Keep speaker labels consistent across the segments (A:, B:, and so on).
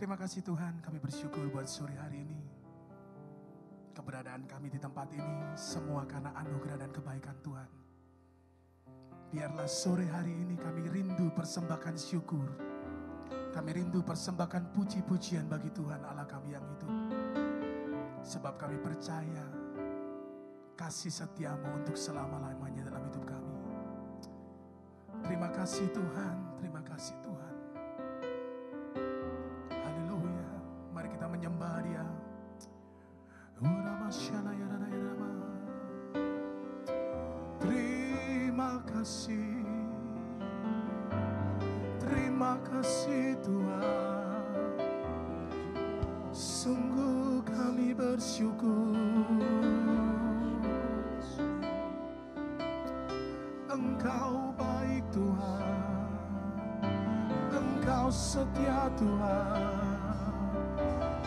A: Terima kasih Tuhan, kami bersyukur buat sore hari ini. Keberadaan kami di tempat ini semua karena anugerah dan kebaikan Tuhan. Biarlah sore hari ini kami rindu persembahkan syukur. Kami rindu persembahkan puji-pujian bagi Tuhan Allah kami yang hidup. Sebab kami percaya kasih setiamu untuk selama-lamanya dalam hidup kami. Terima kasih Tuhan, terima kasih Tuhan. Haleluya, mari kita menyembah Dia. Terima kasih Tuhan, sungguh kami bersyukur. Engkau baik Tuhan, Engkau setia Tuhan.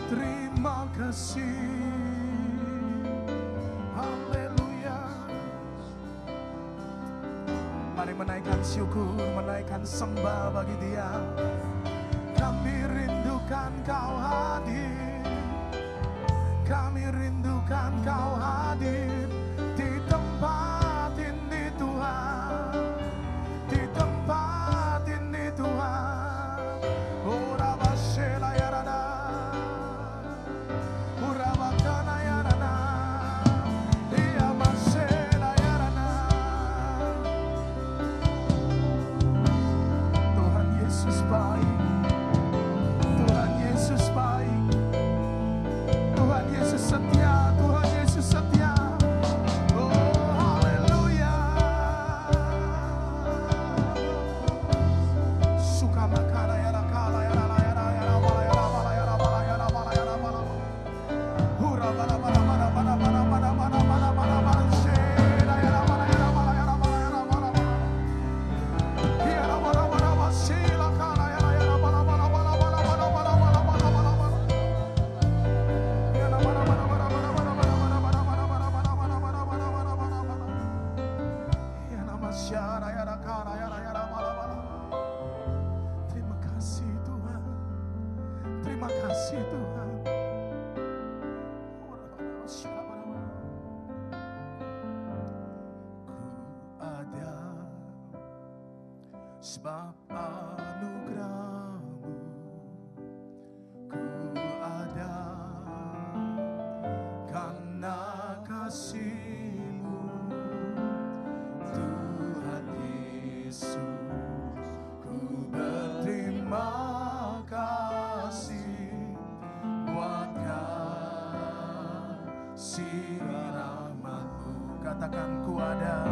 A: Terima kasih. Haleluya. Mari menaikkan syukur, menaikkan sembah bagi Dia. Kami rindukan Kau hadir, kami rindukan Kau hadir di tempat ini Tuhan, di tempat ini Tuhan. Ora basela ya rada, ora bakana ya rada, iya basela ya rada. Tuhan Yesus baik, Tuhan Yesus baik, Tuhan Yesus setia, Tuhan Yesus setia. Terima kasih Tuhan, terima kasih Tuhan. Ku ada sebab anugerah-Mu, ku ada karena kasih-Mu, Tuhan Yesus. Ku berterima kasih buat kasih rahmat-Mu. Katakan ku ada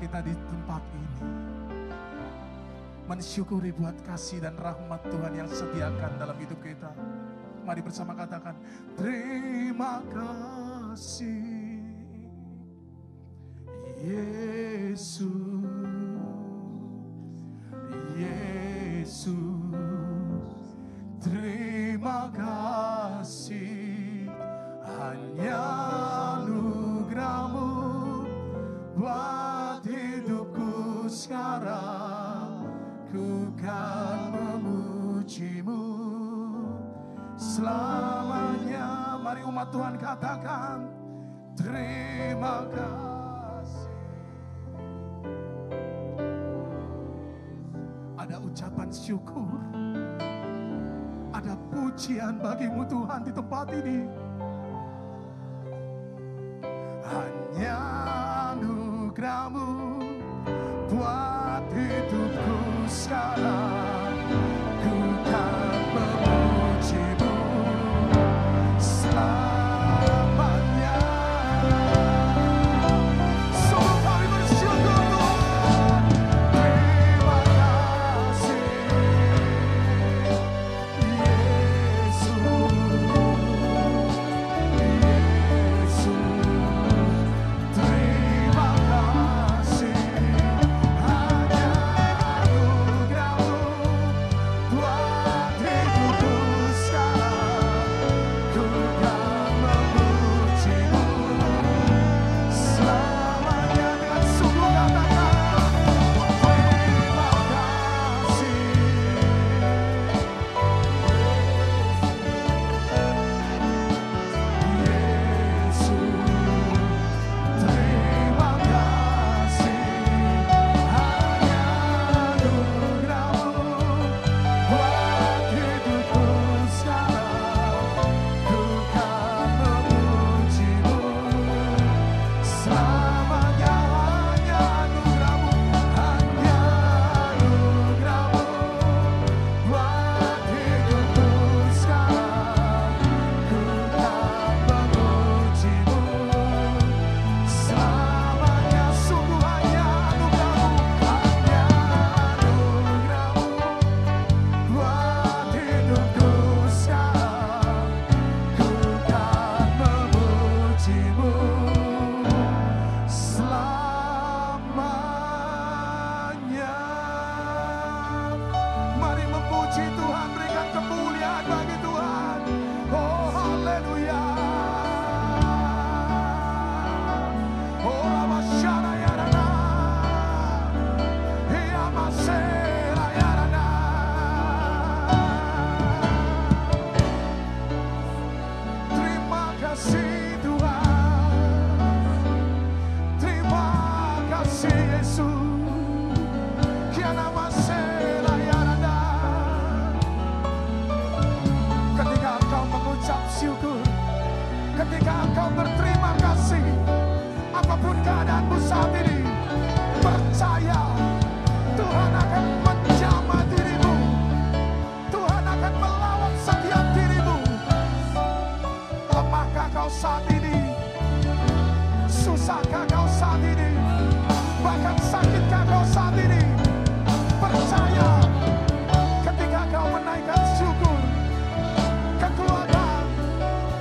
A: kita di tempat ini mensyukuri buat kasih dan rahmat Tuhan yang sediakan dalam hidup kita. Mari bersama katakan, terima kasih Yesus, Yesus, terima kasih, hanya anugerah-Mu buat hidupku sekarang. Ku kan memuji-Mu selamanya. Mari umat Tuhan katakan, terima kasih. Ada ucapan syukur, ada pujian bagi-Mu Tuhan di tempat ini. Hanya anugerah-Mu buat hidupku sekarang. Ku kan memuji-Mu selamanya. Sungguh kami bersyukur Tuhan. Terima kasih Yesus, Yesus. Terima kasih, hanya anugerah-Mu buat hidupku sekarang. Ku kan memuji-Mu selamanya. Dengan sungguh katakan, terima kasih Yesus. Terima kasih, hanya anugerah-Mu buat hidupku sekarang. Ku kan memuji-Mu selamanya. Hanya anugerah-Mu, hanya anugerah-Mu buat hidupku sekarang. Ku kan memuji-Mu selamanya. Sungguh hanya anugerah-Mu, hanya anugerah-Mu buat hidupku sekarang. Ku kan memuji-Mu selamanya. Mari memuji Tuhan, berikan kemuliaan bagi Tuhan. Oh haleluya. Oh Rabbashana Yarana, Hiya Masera Yarana. Terima kasih Tuhan, terima kasih Yesus. Kiana Masera Yarana. Ketika engkau mengucap syukur, ketika engkau berterima kasih, apapun keadaanmu saat ini, percaya Tuhan akan menjamah dirimu. Tuhan akan melawat setiap dirimu. Lemahkah kau saat ini? Susahkah kau saat ini? Bahkan sakitkah kau saat ini? Percaya, ketika kau menaikkan syukur, kekuatan,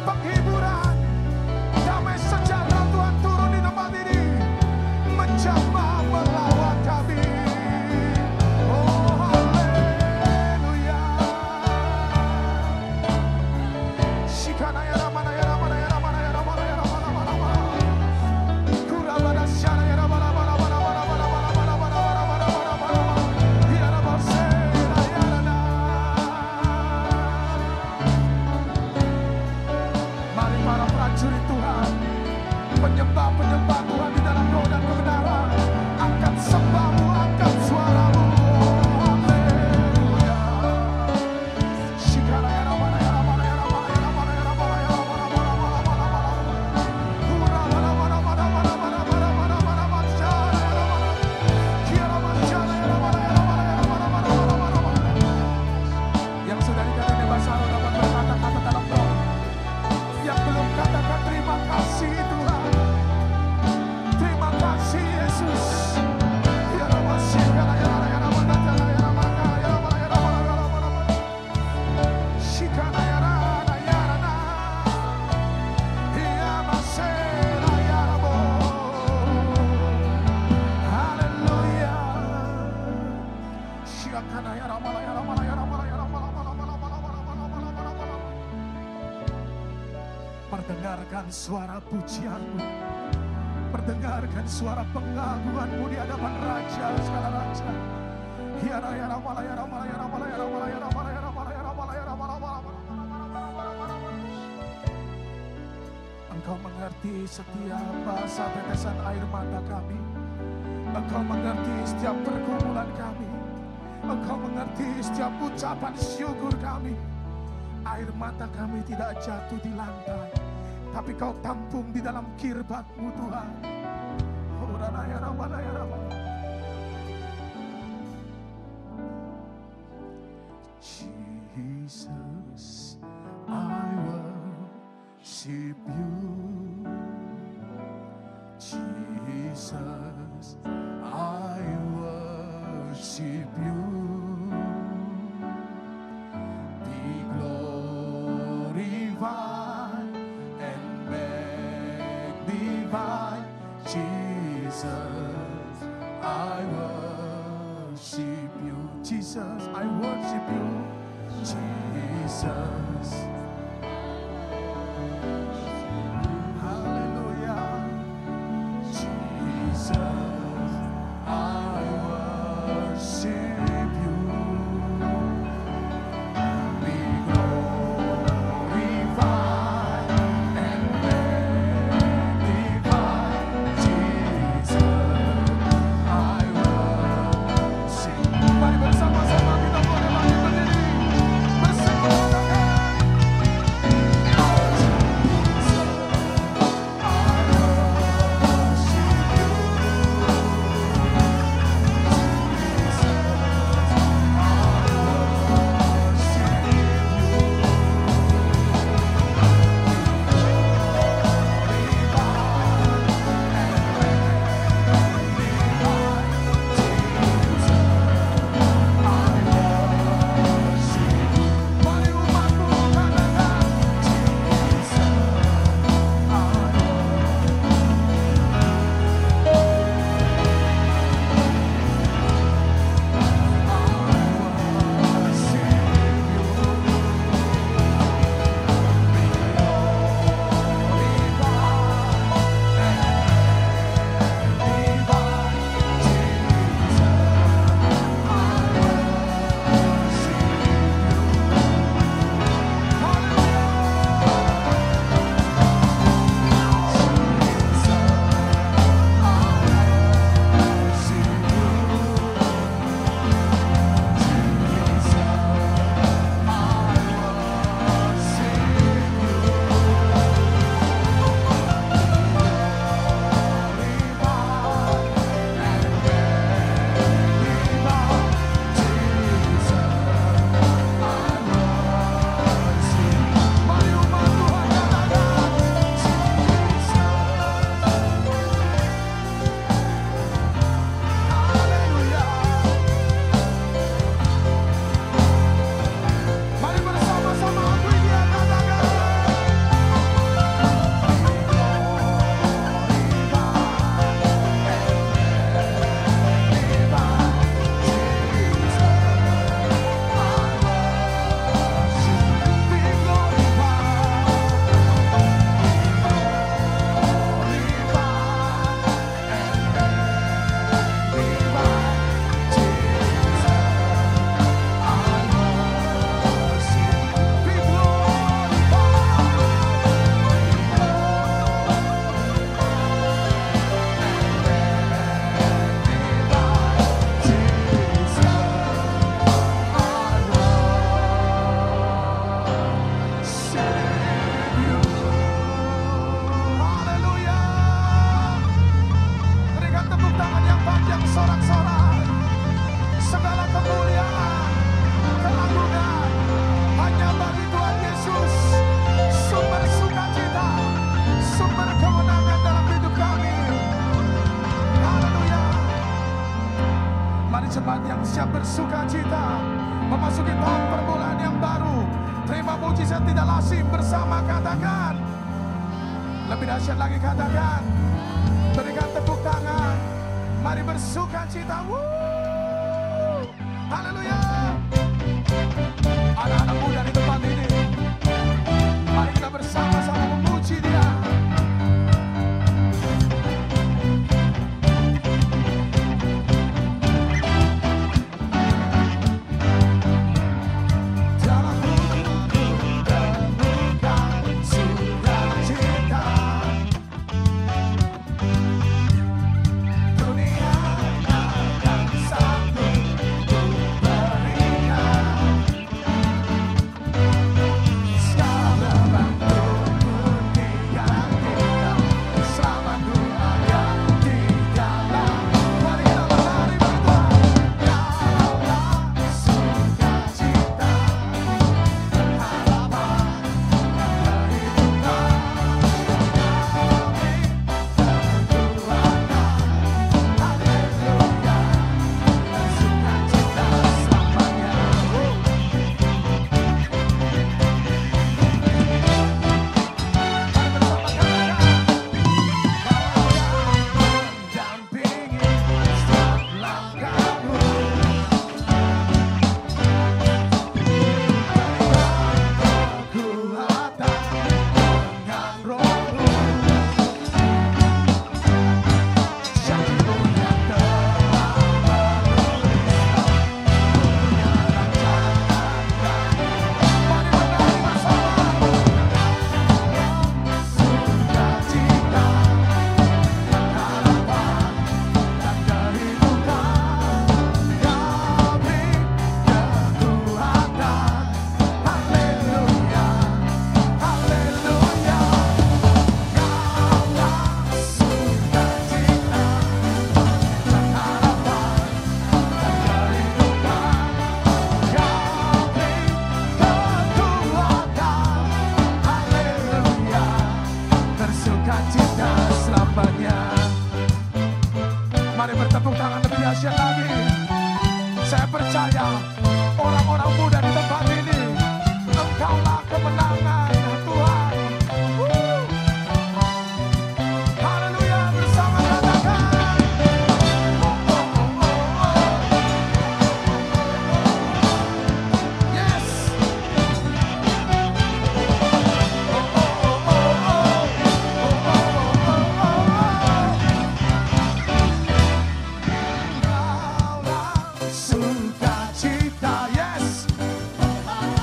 A: penghiburan, damai sejahtera Tuhan turun di tempat ini, menjamah melawat kami. Perdengarkan suara pujianmu, perdengarkan suara pengagunganmu di hadapan Raja segala Raja. Engkau mengerti setiap bahasa tetesan air mata kami. Engkau mengerti setiap pergumulan kami. Engkau mengerti setiap ucapan syukur kami. Air mata kami tidak jatuh di lantai, tapi kau tampung di dalam kirbat-Mu Tuhan. Jesus, I worship you. Jesus, I worship you. Be glorified and magnified. Jesus, I worship you. Jesus, I worship you. Jesus. Hallelujah. Jesus, I worship you. Be glorified and magnified. Jesus, I worship you. Mari bersama-sama kita boleh bangkit berdiri. jemaat yang siap bersuka cita memasuki tahun permulaan yang baru. Terima mujizat tidak lazim bersama, katakan. Lebih dahsyat lagi, katakan. Berikan tepuk tangan. Mari bersuka cita. Haleluya. Anak-anak muda di tempat ini, mari kita bersama-sama memuji Dia. Mari bertepuk tangan lebih dahsyat lagi. Saya percaya orang-orang muda di tempat ini, Engkaulah kemenangan Tuhan. Haleluya, bersama katakan. Yes. Sukacita, yes.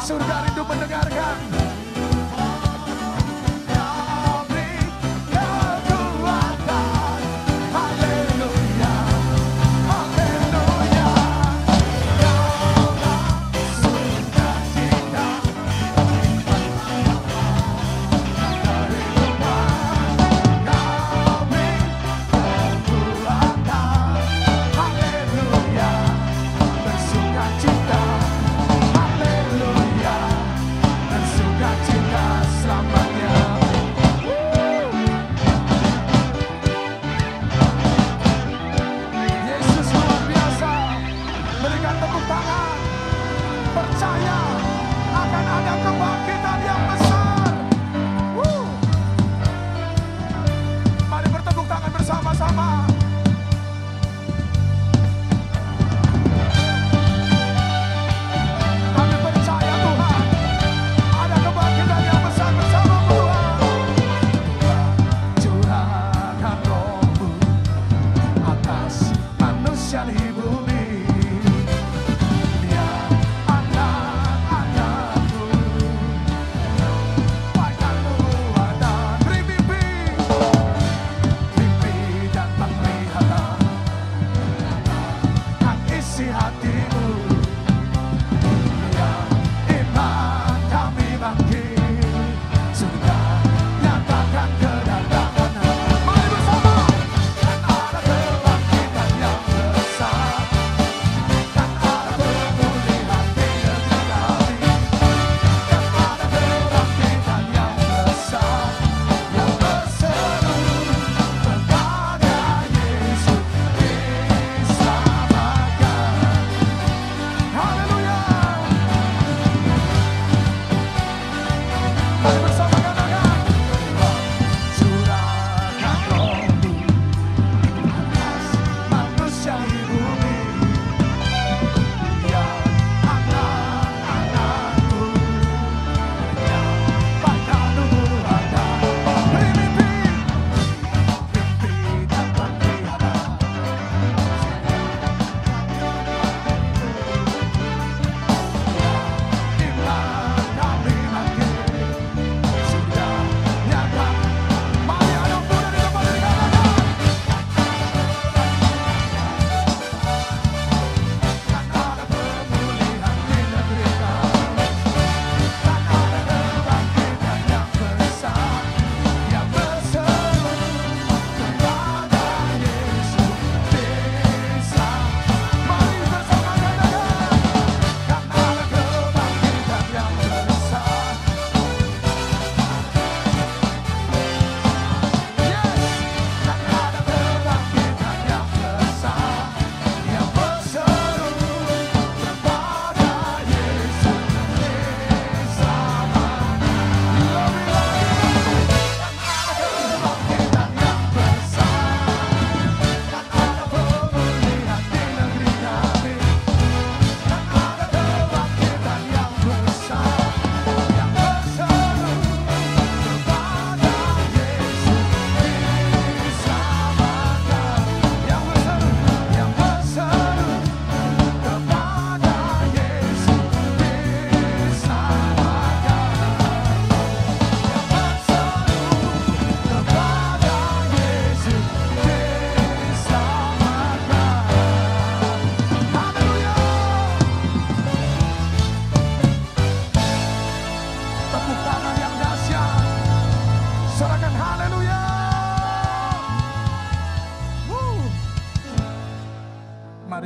A: Surga rindu mendengarkan. Kami kekuatan, haleluya, haleluya. Kaulah sukacita, kami kekuatan, haleluya. Bersukacita, haleluya, bersukacita selamanya. Yesus luar biasa. Berikan tepuk tangan. Percaya akan ada kebangkitan yang besar. Mari bertepuk tangan bersama-sama. Kami percaya Tuhan, ada kebangkitan yang besar bersama Tuhan. Curahkan Roh-Mu atas manusia di bumi. Biar anak-anakmu baikkan nubuatan, beri mimpi dan penglihatan yang isi hatimu. Biar iman kami bangkit, sudah nyatakan kedatangan. Mari bersama. Dan ada kebangkitan yang besar, dan ada pemulihan di negeri kami. Dan ada kebangkitan yang besar, yang berseru kepada Yesus diselamatkan.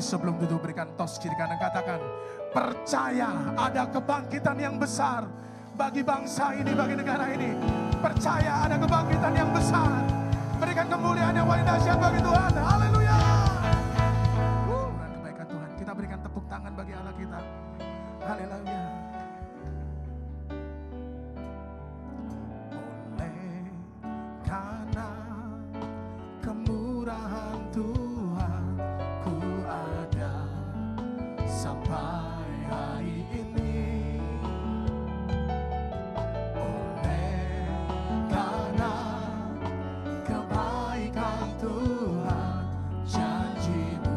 A: Mari sebelum duduk berikan tos kiri kanan, katakan, percaya ada kebangkitan yang besar bagi bangsa ini, bagi negara ini. Percaya ada kebangkitan yang besar. Berikan kemuliaan yang paling dahsyat bagi Tuhan. Haleluya. Kebaikan Tuhan. Kita berikan tepuk tangan bagi Allah kita. Haleluya. Oleh karena kemurahan Tuhan, ku ada sampai hari ini. Oleh karena kebaikan Tuhan, janji-Mu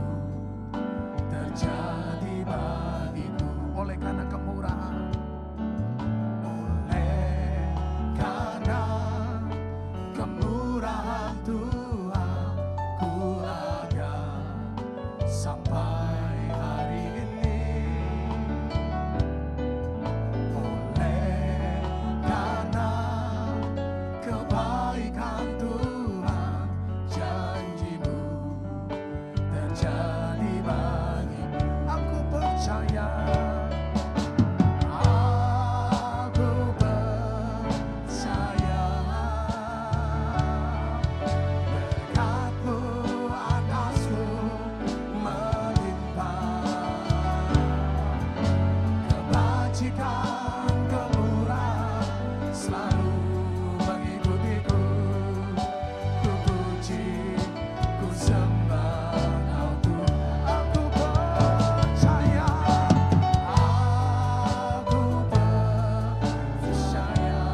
A: terjadi bagiku. Oleh karena kemurahan, oleh karena kemurahan Tuhan, ku ada sampai hari ini. Oleh karena kebaikan Tuhan, janji-Mu terjadi bagiku. Aku percaya, aku percaya, berkat-Mu atasku melimpah, kebajikan kemurahan selalu mengikutiku. Ku puji, ku sembah Kau Tuhan. Aku percaya, aku percaya,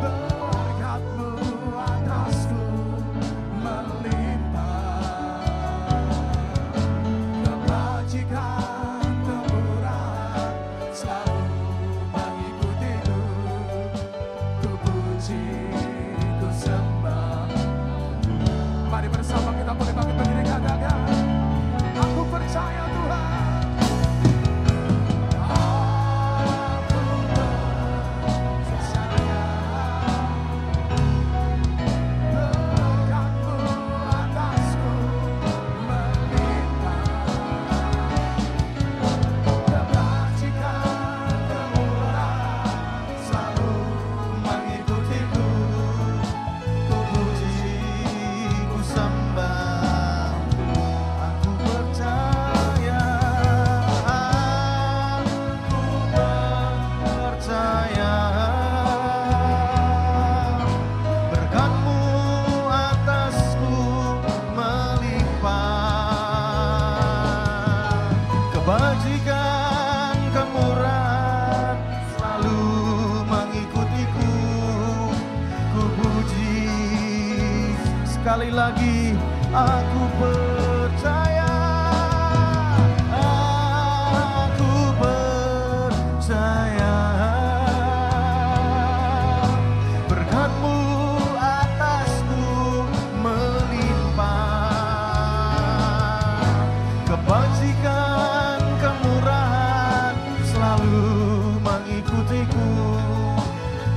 A: berkat-Mu atasku melimpah, kebajikan kemurahan selalu mengikutiku. Ku puji, ku sembah. Mari bersama kita boleh bangkit berdiri, katakan, aku percaya Tuhan. Aku percaya, berkat-Mu atasku melimpah, kebajikan kemurahan selalu mengikutiku. Ku puji, ku sembah. Aku percaya, berkat-Mu atasku melimpah, kebajikan kemurahan selalu mengikutiku. Ku puji, sekali lagi aku percaya, aku percaya, berkat-Mu atasku melimpah, kebajikan kemurahan selalu mengikutiku.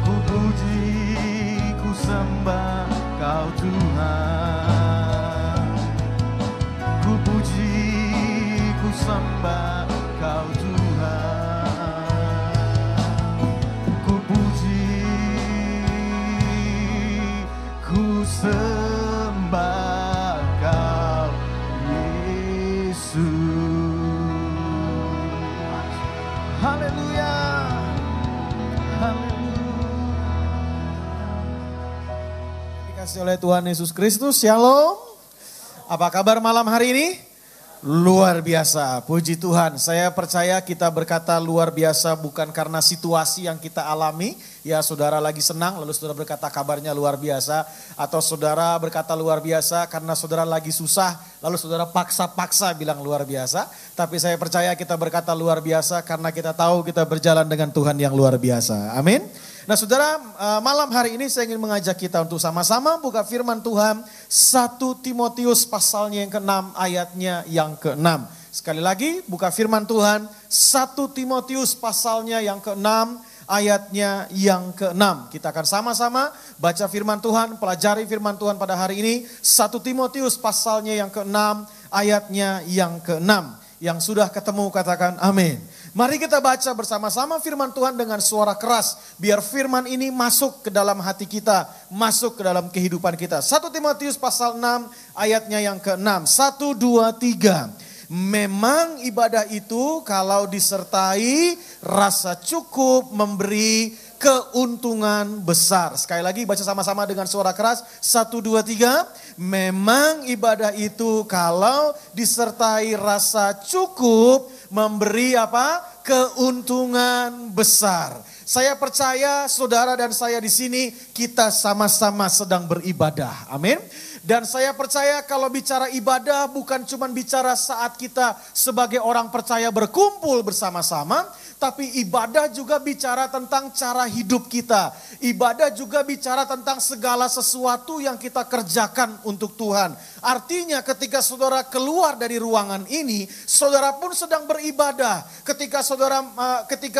A: Ku puji, ku sembah Kau Tuhan. Ku puji, ku sembah Kau Tuhan. Ku puji, ku sembah Kau Yesus. Haleluya. Dikasih oleh Tuhan Yesus Kristus, Shalom. Apa kabar malam hari ini? Luar biasa, puji Tuhan. Saya percaya kita berkata luar biasa bukan karena situasi yang kita alami. Ya saudara lagi senang lalu saudara berkata kabarnya luar biasa. Atau saudara berkata luar biasa karena saudara lagi susah lalu saudara paksa-paksa bilang luar biasa. Tapi saya percaya kita berkata luar biasa karena kita tahu kita berjalan dengan Tuhan yang luar biasa. Amin. Nah saudara, malam hari ini saya ingin mengajak kita untuk sama-sama buka firman Tuhan 1 Timotius pasalnya yang ke-6 ayatnya yang ke-6. Sekali lagi buka firman Tuhan 1 Timotius pasalnya yang ke-6
B: ayatnya yang ke-6. Kita akan sama-sama baca firman Tuhan, pelajari firman Tuhan pada hari ini. 1 Timotius pasalnya yang ke-6, ayatnya yang ke-6. Yang sudah ketemu katakan amin. Mari kita baca bersama-sama firman Tuhan dengan suara keras. Biar firman ini masuk ke dalam hati kita, masuk ke dalam kehidupan kita. 1 Timotius pasal 6 ayatnya yang ke-6. 1, 2, 3. Memang ibadah itu kalau disertai rasa cukup memberi keuntungan besar. Sekali lagi baca sama-sama dengan suara keras. 1, 2, 3. Memang ibadah itu kalau disertai rasa cukup memberi apa? Keuntungan besar. Saya percaya saudara dan saya di sini kita sama-sama sedang beribadah. Amin. Dan saya percaya kalau bicara ibadah bukan cuma bicara saat kita sebagai orang percaya berkumpul bersama-sama. Tapi ibadah juga bicara tentang cara hidup kita. Ibadah juga bicara tentang segala sesuatu yang kita kerjakan untuk Tuhan. Artinya ketika saudara keluar dari ruangan ini, saudara pun sedang beribadah. Ketika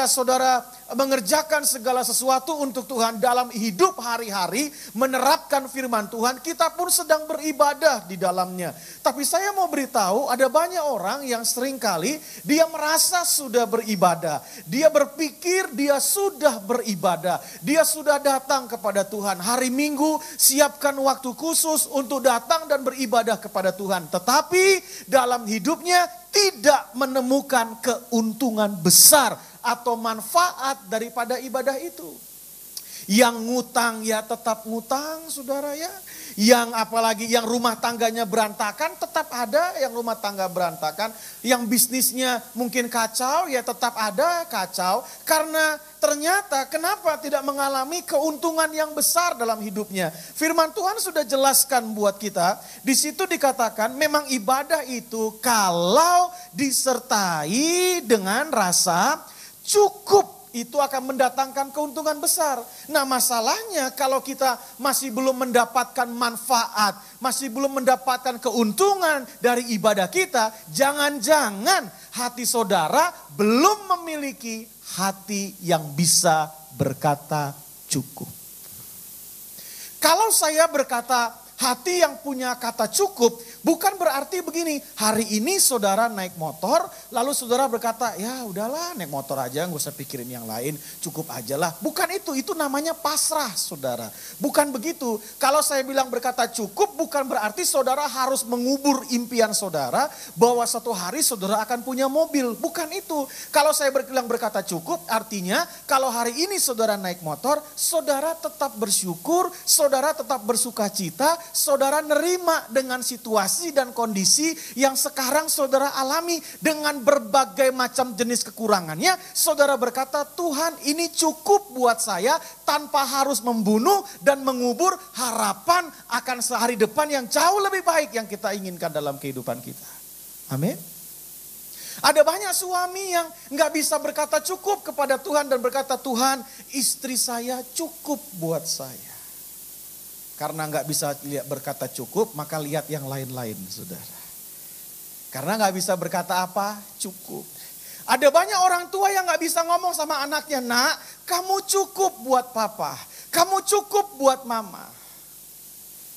B: saudara mengerjakan segala sesuatu untuk Tuhan dalam hidup hari-hari, menerapkan firman Tuhan, kita pun sedang beribadah di dalamnya. Tapi saya mau beritahu, ada banyak orang yang seringkali dia merasa sudah beribadah. Dia berpikir dia sudah beribadah. Dia sudah datang kepada Tuhan. Hari Minggu siapkan waktu khusus untuk datang dan beribadah kepada Tuhan. Tetapi dalam hidupnya tidak menemukan keuntungan besar atau manfaat daripada ibadah itu. Yang ngutang ya tetap ngutang saudara ya. Yang apalagi yang rumah tangganya berantakan tetap ada yang rumah tangga berantakan. Yang bisnisnya mungkin kacau ya tetap ada kacau. Karena ternyata kenapa tidak mengalami keuntungan yang besar dalam hidupnya. Firman Tuhan sudah jelaskan buat kita. Di situ dikatakan memang ibadah itu kalau disertai dengan rasa cukup. Itu akan mendatangkan keuntungan besar. Nah masalahnya kalau kita masih belum mendapatkan manfaat, masih belum mendapatkan keuntungan dari ibadah kita, jangan-jangan hati saudara belum memiliki hati yang bisa berkata cukup. Kalau saya berkata hati yang punya kata cukup, bukan berarti begini, hari ini saudara naik motor, lalu saudara berkata, ya udahlah naik motor aja, gak usah pikirin yang lain, cukup aja lah. Bukan itu namanya pasrah saudara. Bukan begitu, kalau saya bilang berkata cukup, bukan berarti saudara harus mengubur impian saudara, bahwa suatu hari saudara akan punya mobil. Bukan itu, kalau saya bilang berkata cukup, artinya kalau hari ini saudara naik motor, saudara tetap bersyukur, saudara tetap bersuka cita, saudara nerima dengan situasi dan kondisi yang sekarang saudara alami dengan berbagai macam jenis kekurangannya. Saudara berkata, Tuhan ini cukup buat saya tanpa harus membunuh dan mengubur harapan akan sehari depan yang jauh lebih baik yang kita inginkan dalam kehidupan kita. Amin. Ada banyak suami yang gak bisa berkata cukup kepada Tuhan dan berkata, Tuhan istri saya cukup buat saya. Karena gak bisa lihat berkata cukup, maka lihat yang lain-lain saudara. Karena gak bisa berkata apa? Cukup. Ada banyak orang tua yang gak bisa ngomong sama anaknya, nak kamu cukup buat papa, kamu cukup buat mama.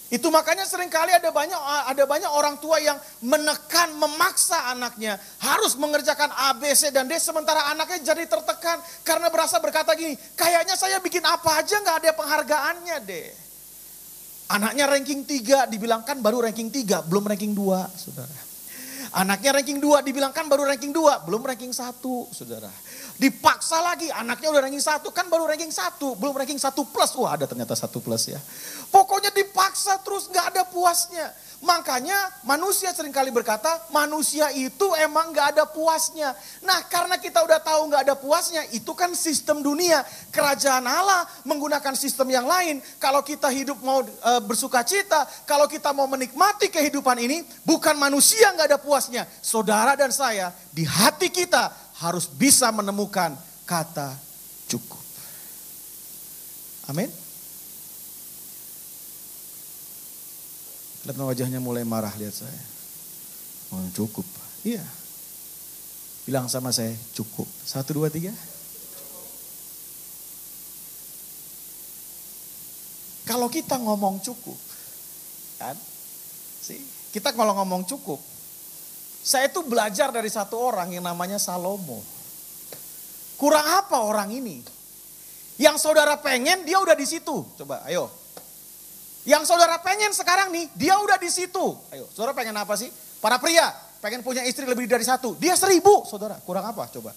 B: Itu makanya seringkali ada banyak orang tua yang menekan, memaksa anaknya harus mengerjakan A, B, C, dan D. Sementara anaknya jadi tertekan karena berasa berkata gini, kayaknya saya bikin apa aja gak ada penghargaannya deh. Anaknya ranking 3 dibilangkan baru ranking 3, belum ranking 2 saudara. Anaknya ranking 2 dibilangkan baru ranking 2, belum ranking 1 saudara. Dipaksa lagi anaknya udah ranking 1, kan baru ranking 1, belum ranking 1 plus. Wah ada ternyata 1 plus ya. Pokoknya dipaksa terus gak ada puasnya. Makanya manusia seringkali berkata manusia itu emang gak ada puasnya. Nah karena kita udah tahu gak ada puasnya, itu kan sistem dunia. Kerajaan Allah menggunakan sistem yang lain. Kalau kita hidup mau bersuka cita, kalau kita mau menikmati kehidupan ini, bukan manusia gak ada puasnya. Saudara dan saya di hati kita harus bisa menemukan kata cukup. Amin. Lihat wajahnya mulai marah, lihat saya. Oh cukup, iya. Bilang sama saya cukup. 1, 2, 3. Kalau kita ngomong cukup, kan? Kita kalau ngomong cukup, saya itu belajar dari satu orang yang namanya Salomo. Kurang apa orang ini? Yang saudara pengen, dia udah di situ. Coba, ayo. Yang saudara pengen sekarang nih, dia udah di situ. Ayo, saudara pengen apa sih? Para pria, pengen punya istri lebih dari satu. Dia 1000, saudara. Kurang apa? Coba.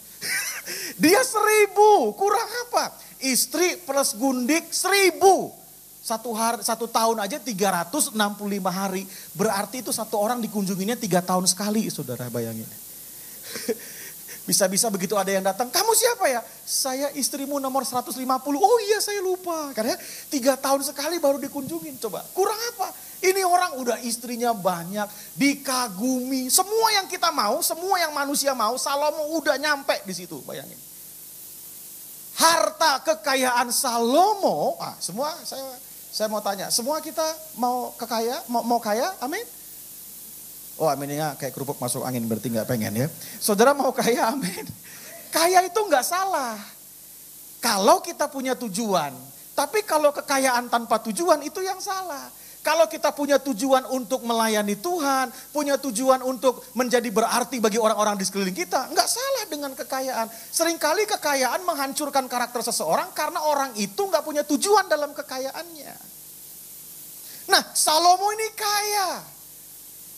B: Dia 1000, kurang apa? Istri plus gundik 1000. Satu tahun aja 365 hari. Berarti itu satu orang dikunjunginya 3 tahun sekali, saudara bayangin. Bisa-bisa begitu ada yang datang, kamu siapa ya? Saya istrimu nomor 150. Oh iya saya lupa. Karena 3 tahun sekali baru dikunjungin. Coba, kurang apa? Ini orang udah istrinya banyak, dikagumi. Semua yang kita mau, semua yang manusia mau, Salomo udah nyampe di situ, bayangin. Harta kekayaan Salomo, semua saya mau tanya, semua kita mau kaya, amin? Oh aminnya kayak kerupuk masuk angin, berarti gak pengen ya. Saudara mau kaya, amin. Kaya itu gak salah. Kalau kita punya tujuan, tapi kalau kekayaan tanpa tujuan itu yang salah. Kalau kita punya tujuan untuk melayani Tuhan, punya tujuan untuk menjadi berarti bagi orang-orang di sekeliling kita, gak salah dengan kekayaan. Seringkali kekayaan menghancurkan karakter seseorang karena orang itu gak punya tujuan dalam kekayaannya. Nah, Salomo ini kaya.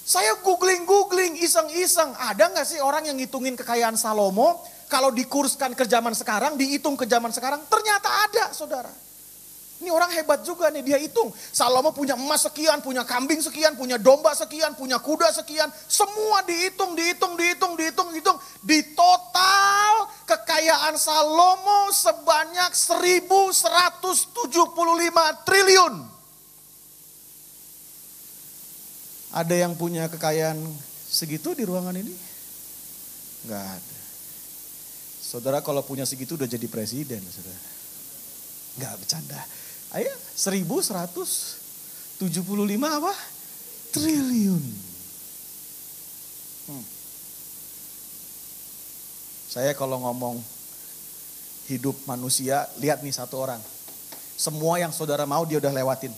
B: Saya googling, iseng-iseng. Ada gak sih orang yang ngitungin kekayaan Salomo? Kalau dikurskan ke zaman sekarang, dihitung ke zaman sekarang, ternyata ada, saudara. Ini orang hebat juga nih, dia hitung. Salomo punya emas sekian, punya kambing sekian, punya domba sekian, punya kuda sekian. Semua dihitung. Di total kekayaan Salomo sebanyak 1.175 triliun. Ada yang punya kekayaan segitu di ruangan ini? Enggak ada. Saudara kalau punya segitu udah jadi presiden, saudara. Enggak bercanda. Ayo, 1.175 apa? Triliun. Saya kalau ngomong hidup manusia, lihat nih satu orang. Semua yang saudara mau dia udah lewatin.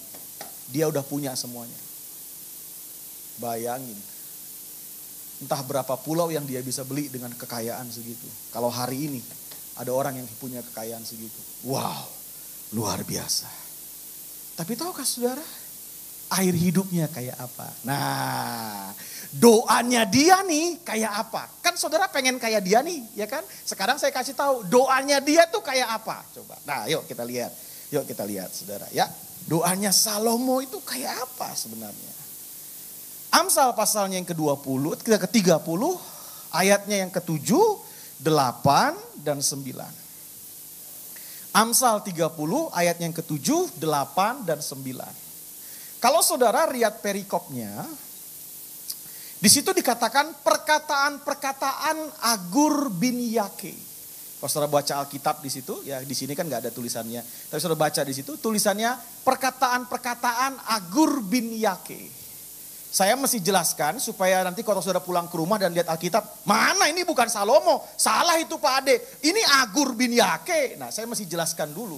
B: Dia udah punya semuanya. Bayangin. Entah berapa pulau yang dia bisa beli dengan kekayaan segitu. Kalau hari ini ada orang yang punya kekayaan segitu. Wow, luar biasa. Tapi tahukah saudara, air hidupnya kayak apa? Nah, doanya dia nih kayak apa? Kan saudara pengen kayak dia nih, ya kan? Sekarang saya kasih tahu, doanya dia tuh kayak apa? Coba, nah yuk kita lihat. Yuk kita lihat saudara ya. Doanya Salomo itu kayak apa sebenarnya? Amsal pasalnya yang ke-20, ke-30, ayatnya yang ke-7, 8, dan 9. Amsal 30, ayatnya yang ke-7, 8, dan 9. Kalau saudara lihat perikopnya, di situ dikatakan perkataan-perkataan Agur bin Yake. Kalau saudara baca Alkitab di situ, ya di sini kan nggak ada tulisannya, tapi saudara baca di situ tulisannya perkataan-perkataan Agur bin Yake. Saya mesti jelaskan supaya nanti kalau saudara pulang ke rumah dan lihat Alkitab, mana ini bukan Salomo, salah itu Pak Ade, ini Agur bin Yake. Nah saya mesti jelaskan dulu,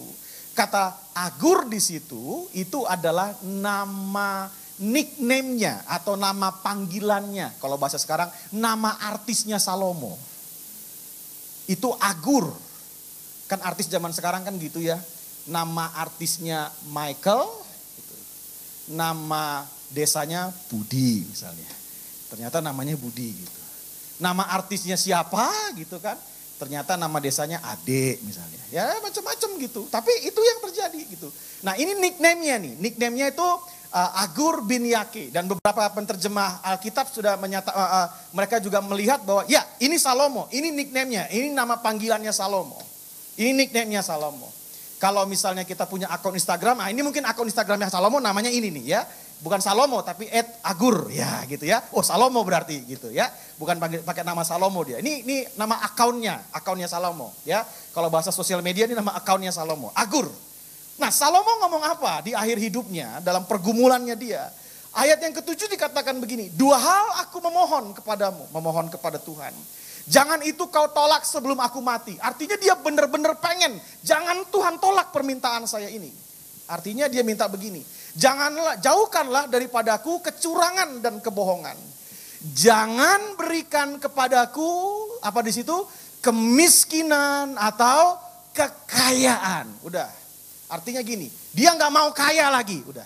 B: kata Agur di situ itu adalah nama nickname-nya atau nama panggilannya. Kalau bahasa sekarang nama artisnya Salomo. Itu Agur, kan artis zaman sekarang kan gitu ya, nama artisnya Michael, gitu. Nama desanya Budi misalnya. Ternyata namanya Budi gitu. Nama artisnya siapa gitu kan. Ternyata nama desanya Ade misalnya. Ya macam-macam gitu. Tapi itu yang terjadi gitu. Nah ini nickname-nya nih. Nickname-nya itu Agur bin Yake. Dan beberapa penterjemah Alkitab sudah mereka juga melihat bahwa ya ini Salomo. Ini nickname-nya. Ini nama panggilannya Salomo. Ini nickname-nya Salomo. Kalau misalnya kita punya akun Instagram. Nah ini mungkin akun Instagramnya Salomo namanya ini nih ya. Bukan Salomo tapi @Agur ya gitu ya. Oh Salomo berarti gitu ya. Bukan pakai nama Salomo dia. Ini nama akunnya Salomo ya. Kalau bahasa sosial media ini nama akunnya Salomo, Agur. Nah Salomo ngomong apa di akhir hidupnya dalam pergumulannya dia. Ayat yang ke-7 dikatakan begini, 2 hal aku memohon kepadamu, memohon kepada Tuhan. Jangan itu kau tolak sebelum aku mati. Artinya dia benar-benar pengen, jangan Tuhan tolak permintaan saya ini. Artinya dia minta begini, jauhkanlah daripadaku kecurangan dan kebohongan. Jangan berikan kepadaku, apa di situ? Kemiskinan atau kekayaan. Udah, artinya gini, dia nggak mau kaya lagi, udah.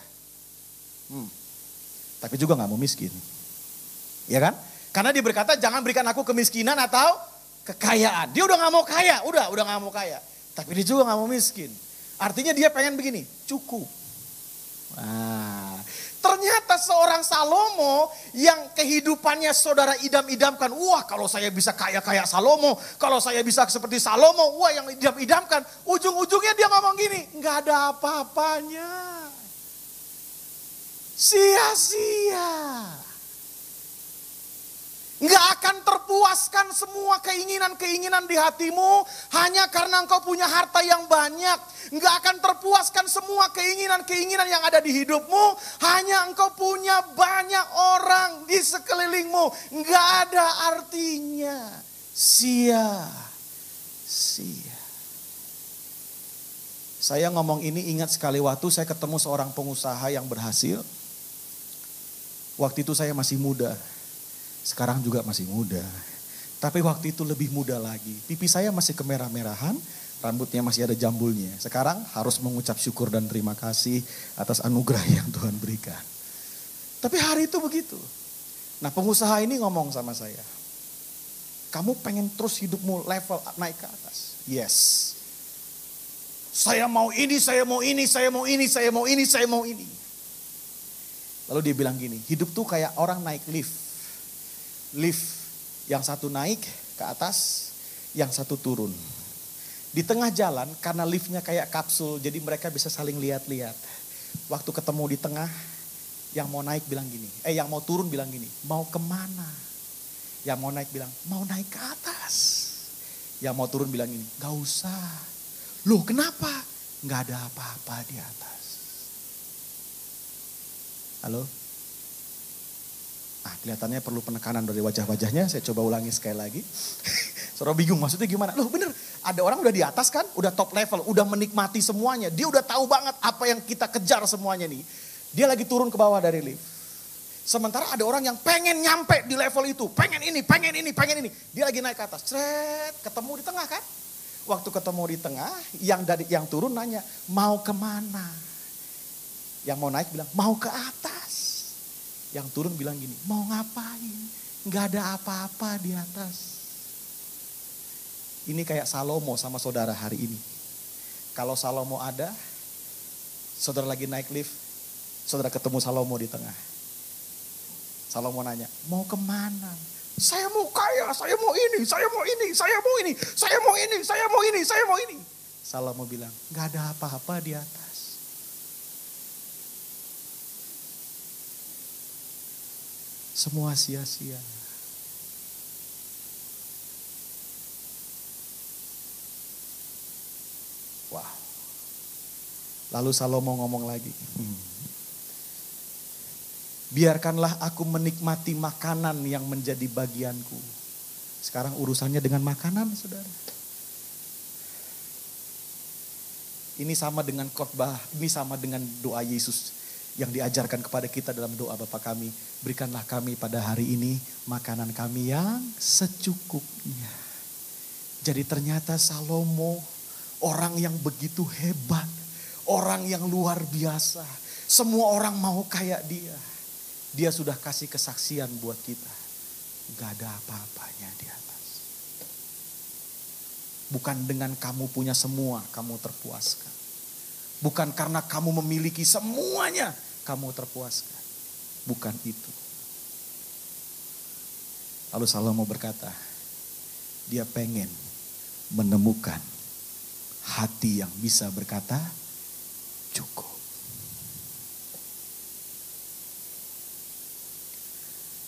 B: Tapi juga nggak mau miskin. Ya kan? Karena dia berkata jangan berikan aku kemiskinan atau kekayaan. Dia udah nggak mau kaya, udah nggak mau kaya. Tapi dia juga nggak mau miskin. Artinya dia pengen begini, cukup. Nah, ternyata seorang Salomo yang kehidupannya saudara idam-idamkan. Wah, kalau saya bisa kaya-kaya Salomo, kalau saya bisa seperti Salomo, wah yang idam-idamkan. Ujung-ujungnya dia ngomong gini, nggak ada apa-apanya. Sia-sia. Nggak akan terpuaskan semua keinginan-keinginan di hatimu hanya karena engkau punya harta yang banyak. Nggak akan terpuaskan semua keinginan-keinginan yang ada di hidupmu hanya engkau punya banyak orang di sekelilingmu. Nggak ada artinya. Sia-sia. Saya ngomong ini ingat sekali waktu saya ketemu seorang pengusaha yang berhasil. Waktu itu saya masih muda. Sekarang juga masih muda. Tapi waktu itu lebih muda lagi. Pipi saya masih kemerah-merahan, rambutnya masih ada jambulnya. Sekarang harus mengucap syukur dan terima kasih atas anugerah yang Tuhan berikan. Tapi hari itu begitu. Nah, pengusaha ini ngomong sama saya. Kamu pengen terus hidupmu level naik ke atas? Yes. Saya mau ini, saya mau ini, saya mau ini, saya mau ini, saya mau ini. Lalu dia bilang gini, hidup tuh kayak orang naik lift. Lift yang satu naik ke atas, yang satu turun. Di tengah jalan karena liftnya kayak kapsul, jadi mereka bisa saling lihat-lihat. Waktu ketemu di tengah, yang mau naik bilang gini, yang mau turun bilang gini, mau kemana? Yang mau naik bilang, mau naik ke atas. Yang mau turun bilang gini, gak usah. Loh kenapa? Gak ada apa-apa di atas. Halo? Kelihatannya perlu penekanan dari wajah-wajahnya. Saya coba ulangi sekali lagi. Saudara bingung maksudnya gimana? Loh bener, ada orang udah di atas kan, udah top level, udah menikmati semuanya. Dia udah tahu banget apa yang kita kejar semuanya nih. Dia lagi turun ke bawah dari lift. Sementara ada orang yang pengen nyampe di level itu. Pengen ini, pengen ini, pengen ini. Dia lagi naik ke atas. Cret, ketemu di tengah kan? Waktu ketemu di tengah, yang turun nanya, mau kemana? Yang mau naik bilang, mau ke atas. Yang turun bilang gini, mau ngapain? Gak ada apa-apa di atas. Ini kayak Salomo sama saudara hari ini. Kalau Salomo ada, saudara lagi naik lift, saudara ketemu Salomo di tengah. Salomo nanya, mau kemana? Saya mau kaya, saya mau ini, saya mau ini, saya mau ini, saya mau ini, saya mau ini, saya mau ini. Salomo bilang, gak ada apa-apa di atas. Semua sia-sia. Wah. Lalu Salomo ngomong lagi. Biarkanlah aku menikmati makanan yang menjadi bagianku. Sekarang urusannya dengan makanan, saudara. Ini sama dengan khotbah, ini sama dengan doa Yesus yang diajarkan kepada kita dalam doa Bapa kami, berikanlah kami pada hari ini makanan kami yang secukupnya. Jadi ternyata Salomo orang yang begitu hebat, orang yang luar biasa. Semua orang mau kayak dia. Dia sudah kasih kesaksian buat kita. Gak ada apa-apanya di atas. Bukan dengan kamu punya semua kamu terpuaskan. Bukan karena kamu memiliki semuanya kamu terpuaskan. Bukan itu. Lalu Salomo berkata, dia pengen menemukan hati yang bisa berkata cukup.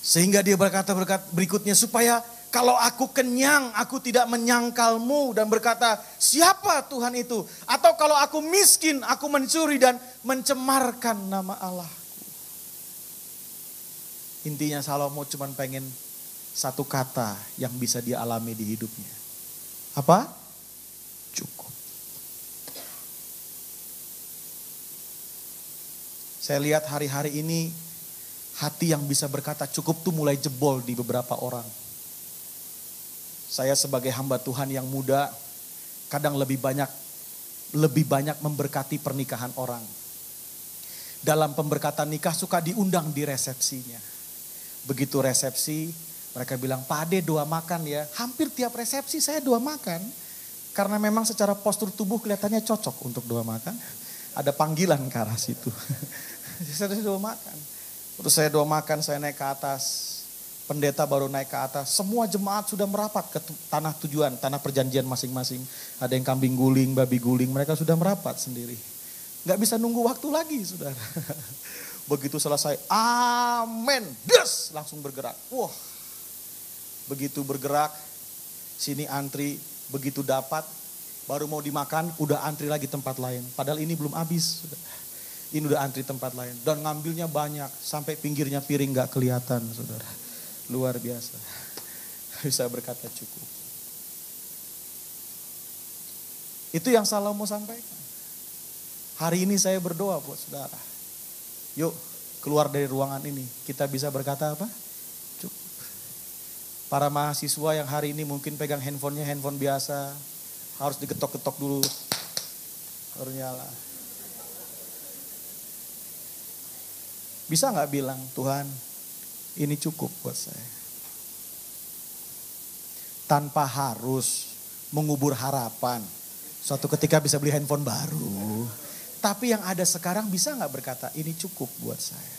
B: Sehingga dia berkata berikutnya, supaya kalau aku kenyang, aku tidak menyangkalmu dan berkata, siapa Tuhan itu? Atau kalau aku miskin, aku mencuri dan mencemarkan nama Allahku. Intinya Salomo cuma pengen satu kata yang bisa dia alami di hidupnya. Apa? Cukup. Saya lihat hari-hari ini hati yang bisa berkata cukup tuh mulai jebol di beberapa orang. Saya sebagai hamba Tuhan yang muda kadang lebih banyak memberkati pernikahan orang. Dalam pemberkatan nikah suka diundang di resepsinya. Begitu resepsi mereka bilang, Pak Ade doa makan ya. Hampir tiap resepsi saya doa makan. Karena memang secara postur tubuh kelihatannya cocok untuk doa makan. Ada panggilan ke arah situ. Saya doa makan. Terus saya doa makan, saya naik ke atas. Pendeta baru naik ke atas. Semua jemaat sudah merapat ke tanah tujuan, tanah perjanjian masing-masing. Ada yang kambing guling, babi guling, mereka sudah merapat sendiri. Gak bisa nunggu waktu lagi, saudara. Begitu selesai, amen, des, langsung bergerak. Wah, begitu bergerak, sini antri, begitu dapat, baru mau dimakan, udah antri lagi tempat lain. Padahal ini belum habis, saudara. Ini udah antri tempat lain. Dan ngambilnya banyak. Sampai pinggirnya piring gak kelihatan, saudara. Luar biasa. Bisa berkata cukup. Itu yang Salomo sampaikan. Hari ini saya berdoa buat saudara. Yuk keluar dari ruangan ini. Kita bisa berkata apa? Cukup. Para mahasiswa yang hari ini mungkin pegang handphonenya handphone biasa. Harus diketok-ketok dulu. Baru nyala. Bisa gak bilang, Tuhan ini cukup buat saya. Tanpa harus mengubur harapan. Suatu ketika bisa beli handphone baru. Tapi yang ada sekarang bisa gak berkata, ini cukup buat saya.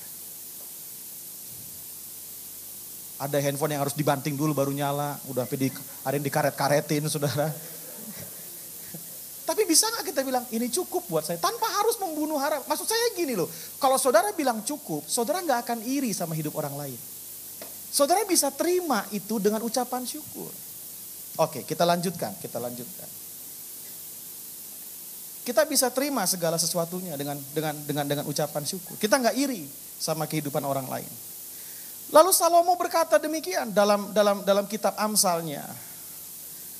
B: Ada handphone yang harus dibanting dulu baru nyala. Udah ada yang dikaret-karetin, saudara. Tapi bisa gak kita bilang ini cukup buat saya tanpa harus membunuh harap. Maksud saya gini loh, kalau saudara bilang cukup, saudara gak akan iri sama hidup orang lain. Saudara bisa terima itu dengan ucapan syukur. Oke, kita lanjutkan. Kita bisa terima segala sesuatunya dengan ucapan syukur. Kita gak iri sama kehidupan orang lain. Lalu Salomo berkata demikian dalam kitab Amsalnya.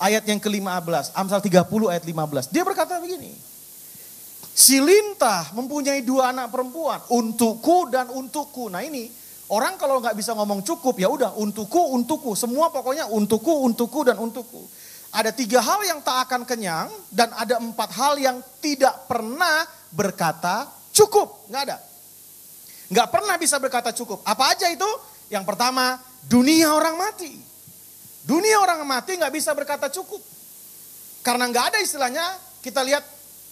B: Ayat yang ke-15, Amsal 30 ayat 15. Dia berkata begini. Si lintah mempunyai 2 anak perempuan, untukku dan untukku. Nah ini, orang kalau nggak bisa ngomong cukup, ya udah untukku. Semua pokoknya untukku dan untukku. Ada 3 hal yang tak akan kenyang dan ada 4 hal yang tidak pernah berkata cukup. Nggak ada. Nggak pernah bisa berkata cukup. Apa aja itu? Yang pertama, dunia orang mati. Dunia orang mati gak bisa berkata cukup. Karena gak ada istilahnya, kita lihat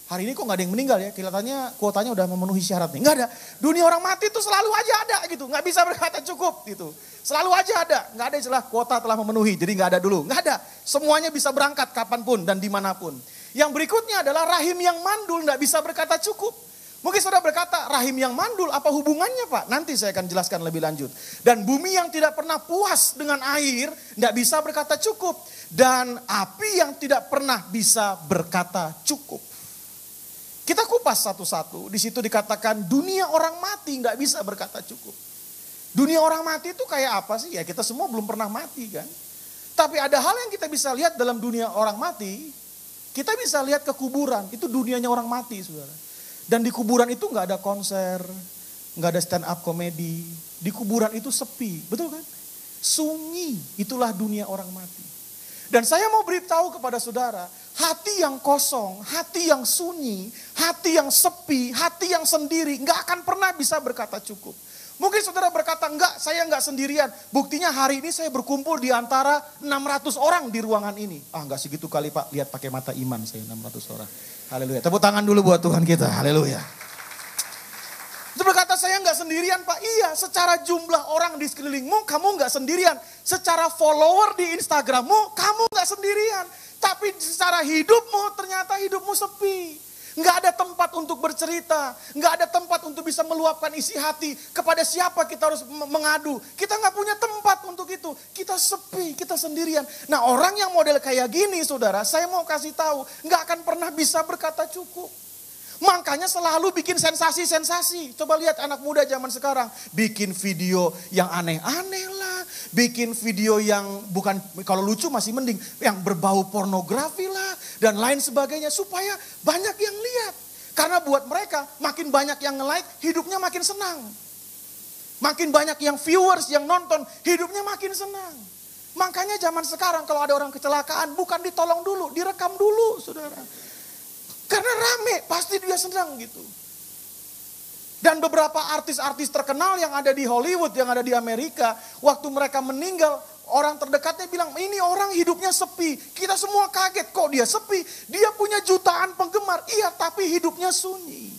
B: hari ini kok gak ada yang meninggal ya. Kelihatannya kuotanya udah memenuhi syarat nih. Gak ada. Dunia orang mati itu selalu aja ada gitu. Gak bisa berkata cukup gitu. Selalu aja ada. Gak ada istilah kuota telah memenuhi, jadi gak ada dulu. Gak ada. Semuanya bisa berangkat kapanpun dan dimanapun. Yang berikutnya adalah rahim yang mandul gak bisa berkata cukup. Mungkin saudara berkata, rahim yang mandul apa hubungannya Pak? Nanti saya akan jelaskan lebih lanjut. Dan bumi yang tidak pernah puas dengan air, tidak bisa berkata cukup. Dan api yang tidak pernah bisa berkata cukup. Kita kupas satu-satu, di situ dikatakan dunia orang mati tidak bisa berkata cukup. Dunia orang mati itu kayak apa sih? Ya kita semua belum pernah mati kan. Tapi ada hal yang kita bisa lihat dalam dunia orang mati, kita bisa lihat ke kuburan, itu dunianya orang mati saudara. Dan di kuburan itu gak ada konser, gak ada stand up komedi. Di kuburan itu sepi, betul kan? Sunyi, itulah dunia orang mati. Dan saya mau beritahu kepada saudara, hati yang kosong, hati yang sunyi, hati yang sepi, hati yang sendiri, gak akan pernah bisa berkata cukup. Mungkin saudara berkata, enggak, saya enggak sendirian. Buktinya hari ini saya berkumpul di antara 600 orang di ruangan ini. Enggak segitu kali Pak, lihat pakai mata iman saya 600 orang. Haleluya. Tepuk tangan dulu buat Tuhan kita. Haleluya. Itu berkata saya enggak sendirian Pak. Iya, secara jumlah orang di sekelilingmu kamu enggak sendirian. Secara follower di Instagrammu kamu enggak sendirian. Tapi secara hidupmu ternyata hidupmu sepi. Enggak ada tempat untuk bercerita. Enggak ada tempat untuk bisa meluapkan isi hati. Kepada siapa kita harus mengadu. Kita enggak punya tempat untuk itu. Kita sepi, kita sendirian. Nah orang yang model kayak gini saudara, saya mau kasih tahu. Enggak akan pernah bisa berkata cukup. Makanya selalu bikin sensasi-sensasi. Coba lihat anak muda zaman sekarang. Bikin video yang aneh-aneh lah. Bikin video yang bukan, kalau lucu masih mending. Yang berbau pornografi lah. Dan lain sebagainya. Supaya banyak yang lihat. Karena buat mereka makin banyak yang nge-like, hidupnya makin senang. Makin banyak yang viewers, yang nonton, hidupnya makin senang. Makanya zaman sekarang kalau ada orang kecelakaan, bukan ditolong dulu, direkam dulu saudara. Karena rame, pasti dia senang gitu. Dan beberapa artis-artis terkenal yang ada di Hollywood, yang ada di Amerika, waktu mereka meninggal, orang terdekatnya bilang, ini orang hidupnya sepi. Kita semua kaget, kok dia sepi? Dia punya jutaan penggemar, iya tapi hidupnya sunyi.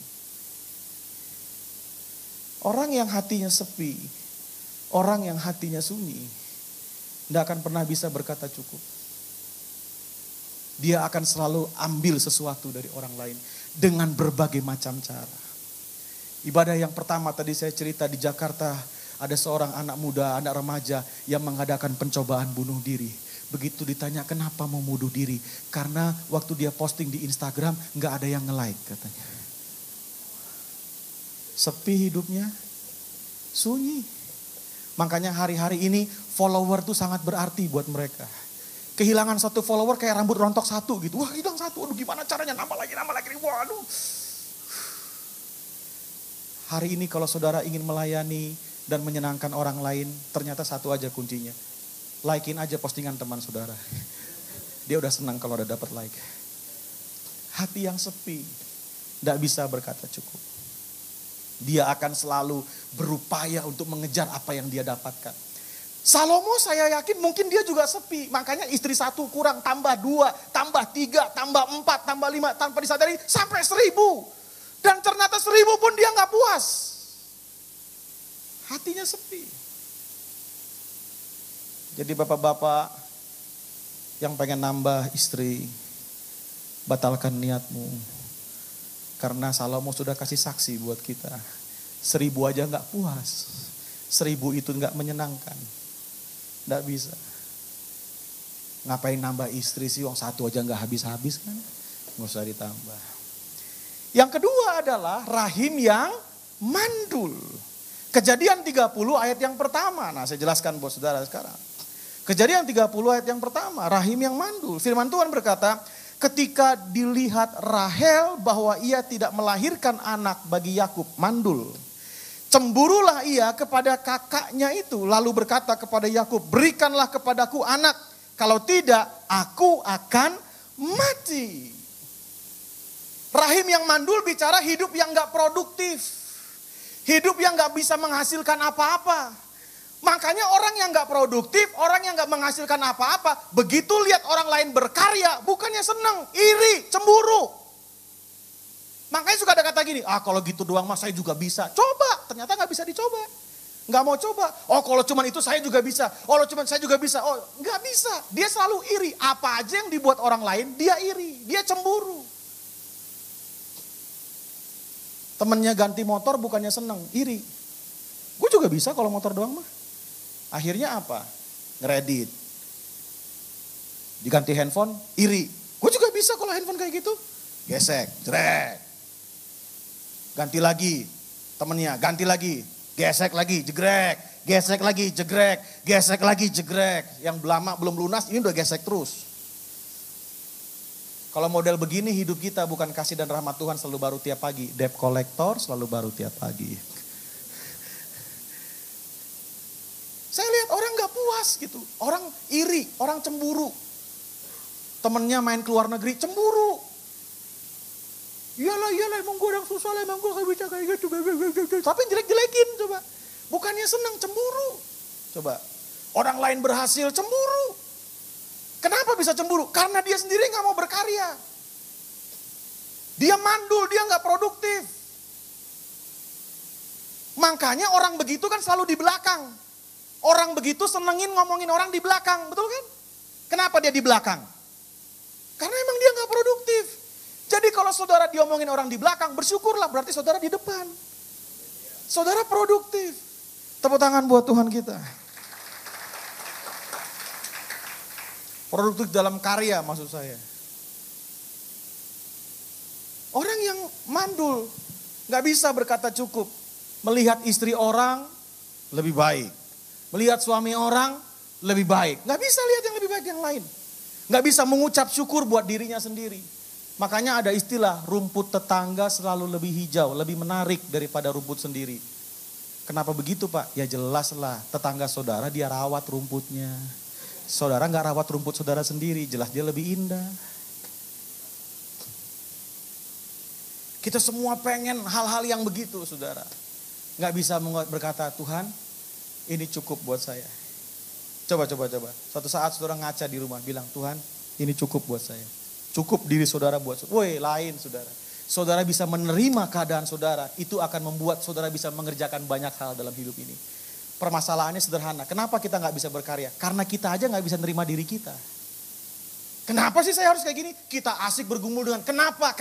B: Orang yang hatinya sepi, orang yang hatinya sunyi, tidak akan pernah bisa berkata cukup. Dia akan selalu ambil sesuatu dari orang lain dengan berbagai macam cara. Ibadah yang pertama tadi saya cerita di Jakarta, ada seorang anak muda, anak remaja yang mengadakan pencobaan bunuh diri. Begitu ditanya kenapa mau bunuh diri, karena waktu dia posting di Instagram nggak ada yang nge-like katanya. Sepi hidupnya, sunyi. Makanya hari-hari ini follower tuh sangat berarti buat mereka. Kehilangan satu follower kayak rambut rontok satu gitu. Wah hilang satu, aduh gimana caranya nambah lagi. Waduh. Hari ini kalau saudara ingin melayani dan menyenangkan orang lain, ternyata satu aja kuncinya. Like-in aja postingan teman saudara. Dia udah senang kalau udah dapat like. Hati yang sepi, tidak bisa berkata cukup. Dia akan selalu berupaya untuk mengejar apa yang dia dapatkan. Salomo saya yakin mungkin dia juga sepi. Makanya istri satu kurang, tambah 2, tambah 3, tambah 4, tambah 5. Tanpa disadari sampai 1000. Dan ternyata 1000 pun dia gak puas. Hatinya sepi. Jadi bapak-bapak yang pengen nambah istri, batalkan niatmu. Karena Salomo sudah kasih saksi buat kita. 1000 aja gak puas. 1000 itu gak menyenangkan. Gak bisa. Ngapain nambah istri sih, wong satu aja gak habis-habis kan. Gak usah ditambah. Yang kedua adalah rahim yang mandul. Kejadian 30 ayat yang pertama. Nah saya jelaskan buat saudara sekarang. Kejadian 30 ayat yang pertama, rahim yang mandul. Firman Tuhan berkata, ketika dilihat Rahel bahwa ia tidak melahirkan anak bagi Yakub, mandul. Cemburulah ia kepada kakaknya itu, lalu berkata kepada Yakub, berikanlah kepadaku anak, kalau tidak aku akan mati. Rahim yang mandul bicara hidup yang gak produktif, hidup yang gak bisa menghasilkan apa-apa. Makanya orang yang gak produktif, orang yang gak menghasilkan apa-apa, begitu lihat orang lain berkarya, bukannya seneng, iri, cemburu. Makanya suka ada kata gini, kalau gitu doang mas saya juga bisa. Coba, ternyata gak bisa dicoba. Gak mau coba, kalau cuman itu saya juga bisa. Kalau cuman saya juga bisa, gak bisa. Dia selalu iri, apa aja yang dibuat orang lain, dia iri, dia cemburu. Temennya ganti motor bukannya seneng, iri. Gue juga bisa kalau motor doang mah. Akhirnya apa? Ngeredit. Diganti handphone, iri. Gue juga bisa kalau handphone kayak gitu. Gesek, jrek. Ganti lagi, temennya, ganti lagi. Gesek lagi, jegrek. Gesek lagi, jegrek. Gesek lagi, jegrek. Yang lama belum lunas, ini udah gesek terus. Kalau model begini hidup kita bukan kasih dan rahmat Tuhan selalu baru tiap pagi. Debt collector selalu baru tiap pagi. Saya lihat orang gak puas gitu. Orang iri, orang cemburu. Temennya main ke luar negeri, cemburu. Iyalah, emang gue orang susah lah, emang gue gak bisa kayak gitu. Tapi jelek-jelekin coba. Bukannya senang, cemburu. Coba, orang lain berhasil, cemburu. Kenapa bisa cemburu? Karena dia sendiri gak mau berkarya. Dia mandul, dia gak produktif. Makanya orang begitu kan selalu di belakang. Orang begitu senengin ngomongin orang di belakang, betul kan? Kenapa dia di belakang? Karena emang dia gak produktif. Jadi kalau saudara diomongin orang di belakang, bersyukurlah berarti saudara di depan. Saudara produktif. Tepuk tangan buat Tuhan kita. Produktif dalam karya maksud saya. Orang yang mandul, gak bisa berkata cukup. Melihat istri orang, lebih baik. Melihat suami orang lebih baik. Gak bisa lihat yang lebih baik yang lain. Gak bisa mengucap syukur buat dirinya sendiri. Makanya ada istilah rumput tetangga selalu lebih hijau, lebih menarik daripada rumput sendiri. Kenapa begitu Pak? Ya jelaslah, tetangga saudara dia rawat rumputnya. Saudara nggak rawat rumput saudara sendiri, jelas dia lebih indah. Kita semua pengen hal-hal yang begitu saudara. Nggak bisa berkata, Tuhan ini cukup buat saya. Coba. Suatu saat saudara ngaca di rumah bilang, Tuhan ini cukup buat saya. Cukup diri saudara buat saudara. Woi lain saudara. Saudara bisa menerima keadaan saudara. Itu akan membuat saudara bisa mengerjakan banyak hal dalam hidup ini. Permasalahannya sederhana. Kenapa kita gak bisa berkarya? Karena kita aja gak bisa nerima diri kita. Kenapa sih saya harus kayak gini? Kita asik bergumul dengan kenapa.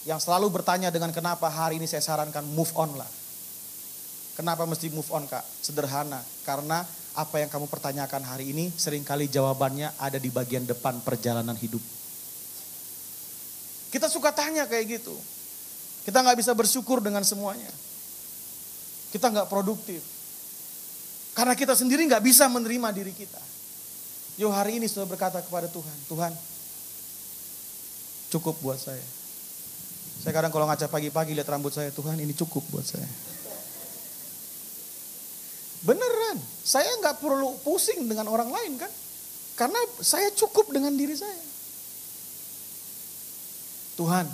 B: Yang selalu bertanya dengan kenapa, hari ini saya sarankan move on lah. Kenapa mesti move on Kak? Sederhana. Karena apa yang kamu pertanyakan hari ini seringkali jawabannya ada di bagian depan perjalanan hidup. Kita suka tanya kayak gitu. Kita gak bisa bersyukur dengan semuanya. Kita gak produktif. Karena kita sendiri gak bisa menerima diri kita. Yo hari ini sudah berkata kepada Tuhan, Tuhan cukup buat saya. Saya kadang kalau ngaca pagi-pagi lihat rambut saya, Tuhan ini cukup buat saya. Beneran, saya gak perlu pusing dengan orang lain kan. Karena saya cukup dengan diri saya. Tuhan,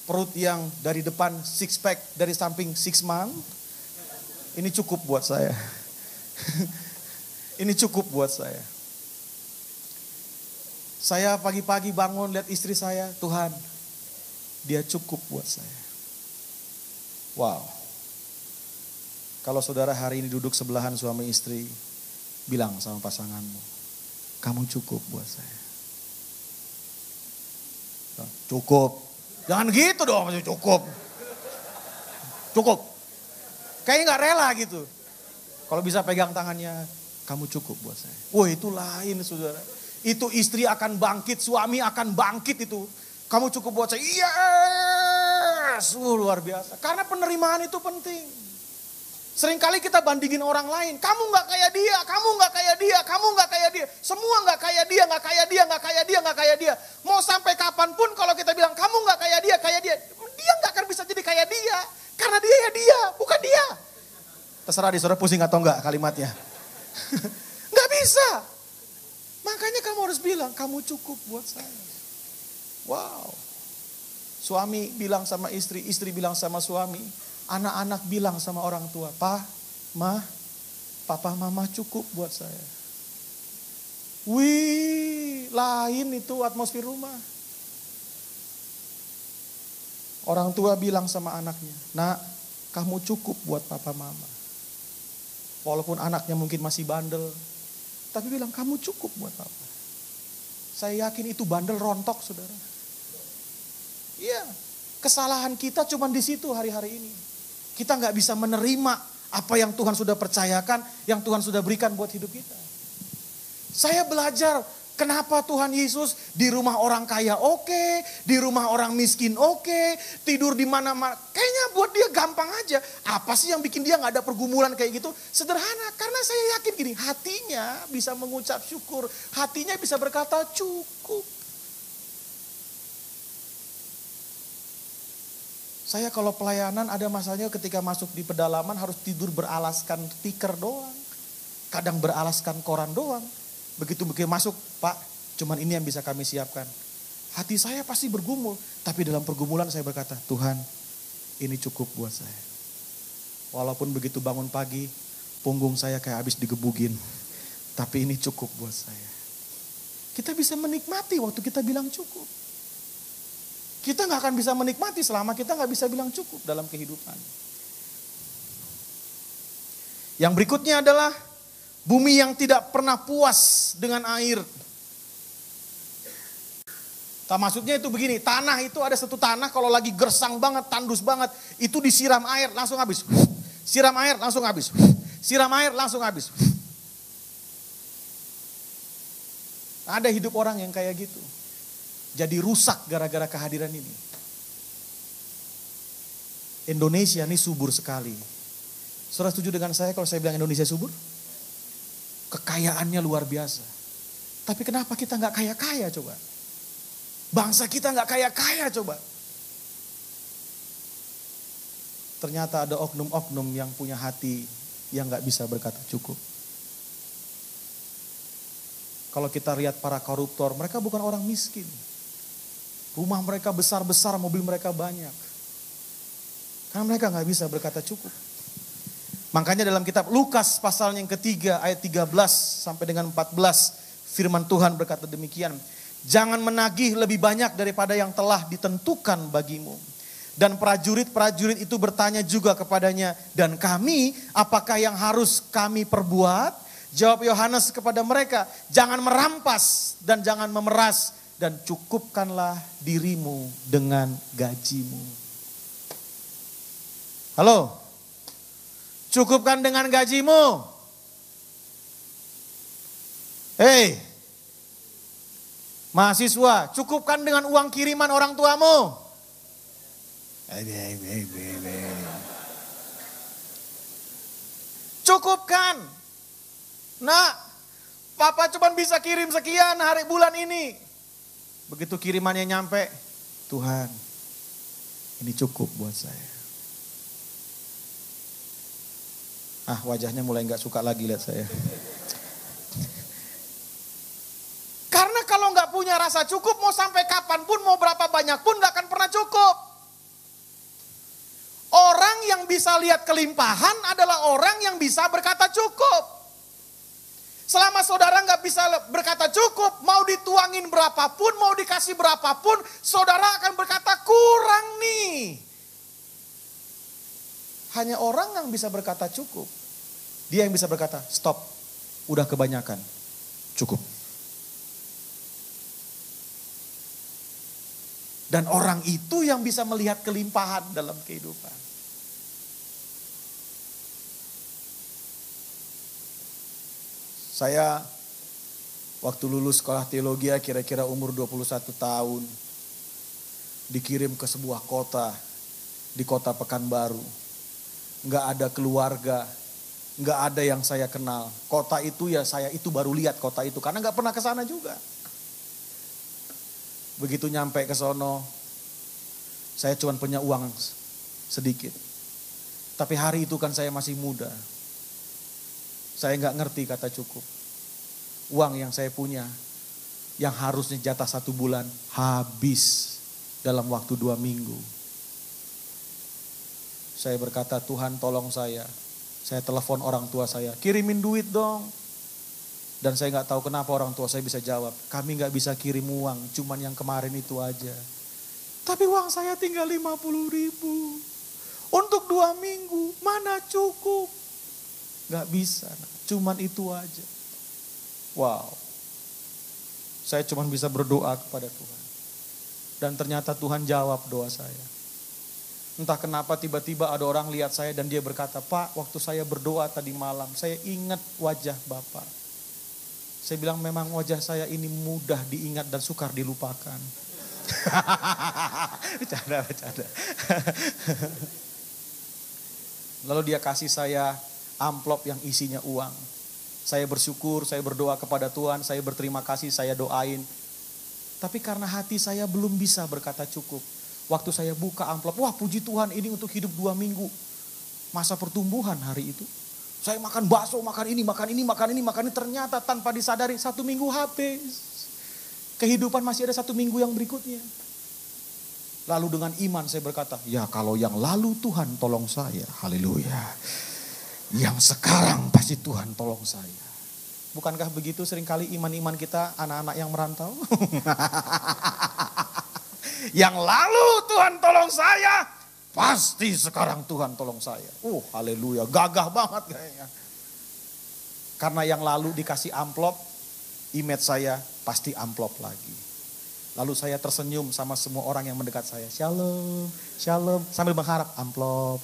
B: perut yang dari depan six pack, dari samping 6 month, ini cukup buat saya. Ini cukup buat saya. Saya pagi-pagi bangun lihat istri saya, Tuhan, dia cukup buat saya. Wow. Kalau saudara hari ini duduk sebelahan suami istri, bilang sama pasanganmu, kamu cukup buat saya. Cukup. Jangan gitu dong, cukup. Cukup. Kayaknya gak rela gitu. Kalau bisa pegang tangannya, kamu cukup buat saya. Wah itu lain saudara. Itu istri akan bangkit, suami akan bangkit itu. Kamu cukup buat saya. Yes! Luar biasa. Karena penerimaan itu penting. Seringkali kita bandingin orang lain. Kamu gak kayak dia, kamu gak kayak dia, kamu gak kayak dia. Semua gak kayak dia, gak kayak dia, gak kayak dia, gak kayak dia. Mau sampai kapanpun kalau kita bilang kamu gak kayak dia, dia gak akan bisa jadi kayak dia. Karena dia ya dia, bukan dia. Terserah di saudara pusing atau enggak kalimatnya. Gak bisa. Makanya kamu harus bilang, kamu cukup buat saya. Wow. Suami bilang sama istri, istri bilang sama suami. Anak-anak bilang sama orang tua, Pa, Ma, Papa Mama cukup buat saya. Wih, lain itu atmosfer rumah. Orang tua bilang sama anaknya, Nak, kamu cukup buat Papa Mama. Walaupun anaknya mungkin masih bandel, tapi bilang kamu cukup buat Papa. Saya yakin itu bandel rontok, saudara. Iya, kesalahan kita cuma di situ hari-hari ini. Kita gak bisa menerima apa yang Tuhan sudah percayakan, yang Tuhan sudah berikan buat hidup kita. Saya belajar kenapa Tuhan Yesus di rumah orang kaya oke, di rumah orang miskin oke, tidur di mana-mana. Kayaknya buat dia gampang aja. Apa sih yang bikin dia gak ada pergumulan kayak gitu? Sederhana, karena saya yakin gini, hatinya bisa mengucap syukur, hatinya bisa berkata cukup. Saya kalau pelayanan ada masanya ketika masuk di pedalaman harus tidur beralaskan tikar doang. Kadang beralaskan koran doang. Begitu masuk, Pak, cuman ini yang bisa kami siapkan. Hati saya pasti bergumul. Tapi dalam pergumulan saya berkata, Tuhan ini cukup buat saya. Walaupun begitu bangun pagi, punggung saya kayak habis digebugin. Tapi ini cukup buat saya. Kita bisa menikmati waktu kita bilang cukup. Kita gak akan bisa menikmati selama kita gak bisa bilang cukup dalam kehidupan. Yang berikutnya adalah bumi yang tidak pernah puas dengan air. Maksudnya itu begini, tanah itu ada satu tanah kalau lagi gersang banget, tandus banget, itu disiram air langsung habis. Siram air langsung habis. Siram air langsung habis. Ada hidup orang yang kayak gitu. Jadi rusak gara-gara kehadiran ini. Indonesia ini subur sekali. Saudara setuju dengan saya kalau saya bilang Indonesia subur? Kekayaannya luar biasa. Tapi kenapa kita nggak kaya-kaya coba? Bangsa kita nggak kaya-kaya coba. Ternyata ada oknum-oknum yang punya hati yang nggak bisa berkata cukup. Kalau kita lihat para koruptor, mereka bukan orang miskin. Rumah mereka besar-besar, mobil mereka banyak. Karena mereka nggak bisa berkata cukup. Makanya dalam kitab Lukas pasal yang ketiga ayat 13 sampai dengan 14 firman Tuhan berkata demikian. Jangan menagih lebih banyak daripada yang telah ditentukan bagimu. Dan prajurit-prajurit itu bertanya juga kepadanya, dan kami apakah yang harus kami perbuat? Jawab Yohanes kepada mereka, jangan merampas dan jangan memeras, dan cukupkanlah dirimu dengan gajimu. Halo, cukupkan dengan gajimu. Hei, mahasiswa, cukupkan dengan uang kiriman orang tuamu. Cukupkan. Nah, papa cuma bisa kirim sekian hari bulan ini. Begitu kirimannya nyampe, Tuhan, ini cukup buat saya. Wajahnya mulai gak suka lagi lihat saya. Karena kalau gak punya rasa cukup, mau sampai kapanpun, mau berapa banyak pun gak akan pernah cukup. Orang yang bisa lihat kelimpahan adalah orang yang bisa berkata cukup. Selama saudara gak bisa berkata cukup, mau dituangin berapapun, mau dikasih berapapun, saudara akan berkata kurang nih. Hanya orang yang bisa berkata cukup. Dia yang bisa berkata stop, udah kebanyakan, cukup. Dan orang itu yang bisa melihat kelimpahan dalam kehidupan. Saya waktu lulus sekolah teologi kira-kira umur 21 tahun. Dikirim ke sebuah kota, di kota Pekanbaru. Nggak ada keluarga, nggak ada yang saya kenal. Kota itu ya saya itu baru lihat kota itu, karena nggak pernah ke sana juga. Begitu nyampe ke sono, saya cuma punya uang sedikit. Tapi hari itu kan saya masih muda. Saya nggak ngerti kata cukup. Uang yang saya punya, yang harusnya jatah 1 bulan, habis dalam waktu 2 minggu. Saya berkata, Tuhan tolong saya. Saya telepon orang tua saya, kirimin duit dong. Dan saya nggak tahu kenapa orang tua saya bisa jawab, kami nggak bisa kirim uang, cuman yang kemarin itu aja. Tapi uang saya tinggal 50.000. Untuk 2 minggu, mana cukup? Gak bisa, cuman itu aja. Wow. Saya cuman bisa berdoa kepada Tuhan. Dan ternyata Tuhan jawab doa saya. Entah kenapa tiba-tiba ada orang lihat saya dan dia berkata, Pak, waktu saya berdoa tadi malam, saya ingat wajah Bapak. Saya bilang memang wajah saya ini mudah diingat dan sukar dilupakan. Bercanda. Lalu dia kasih saya amplop yang isinya uang. Saya bersyukur, saya berdoa kepada Tuhan, saya berterima kasih, saya doain. Tapi karena hati saya belum bisa berkata cukup. Waktu saya buka amplop, wah puji Tuhan ini untuk hidup 2 minggu. Masa pertumbuhan hari itu. Saya makan bakso, makan ini. Ternyata tanpa disadari 1 minggu habis. Kehidupan masih ada 1 minggu yang berikutnya. Lalu dengan iman saya berkata, ya kalau yang lalu Tuhan tolong saya, haleluya. Yang sekarang pasti Tuhan tolong saya. Bukankah begitu seringkali iman-iman kita anak-anak yang merantau? Yang lalu Tuhan tolong saya, pasti sekarang Tuhan tolong saya. Haleluya, gagah banget kayaknya. Karena yang lalu dikasih amplop, image saya pasti amplop lagi. Lalu saya tersenyum sama semua orang yang mendekat saya. Shalom, shalom, sambil berharap amplop.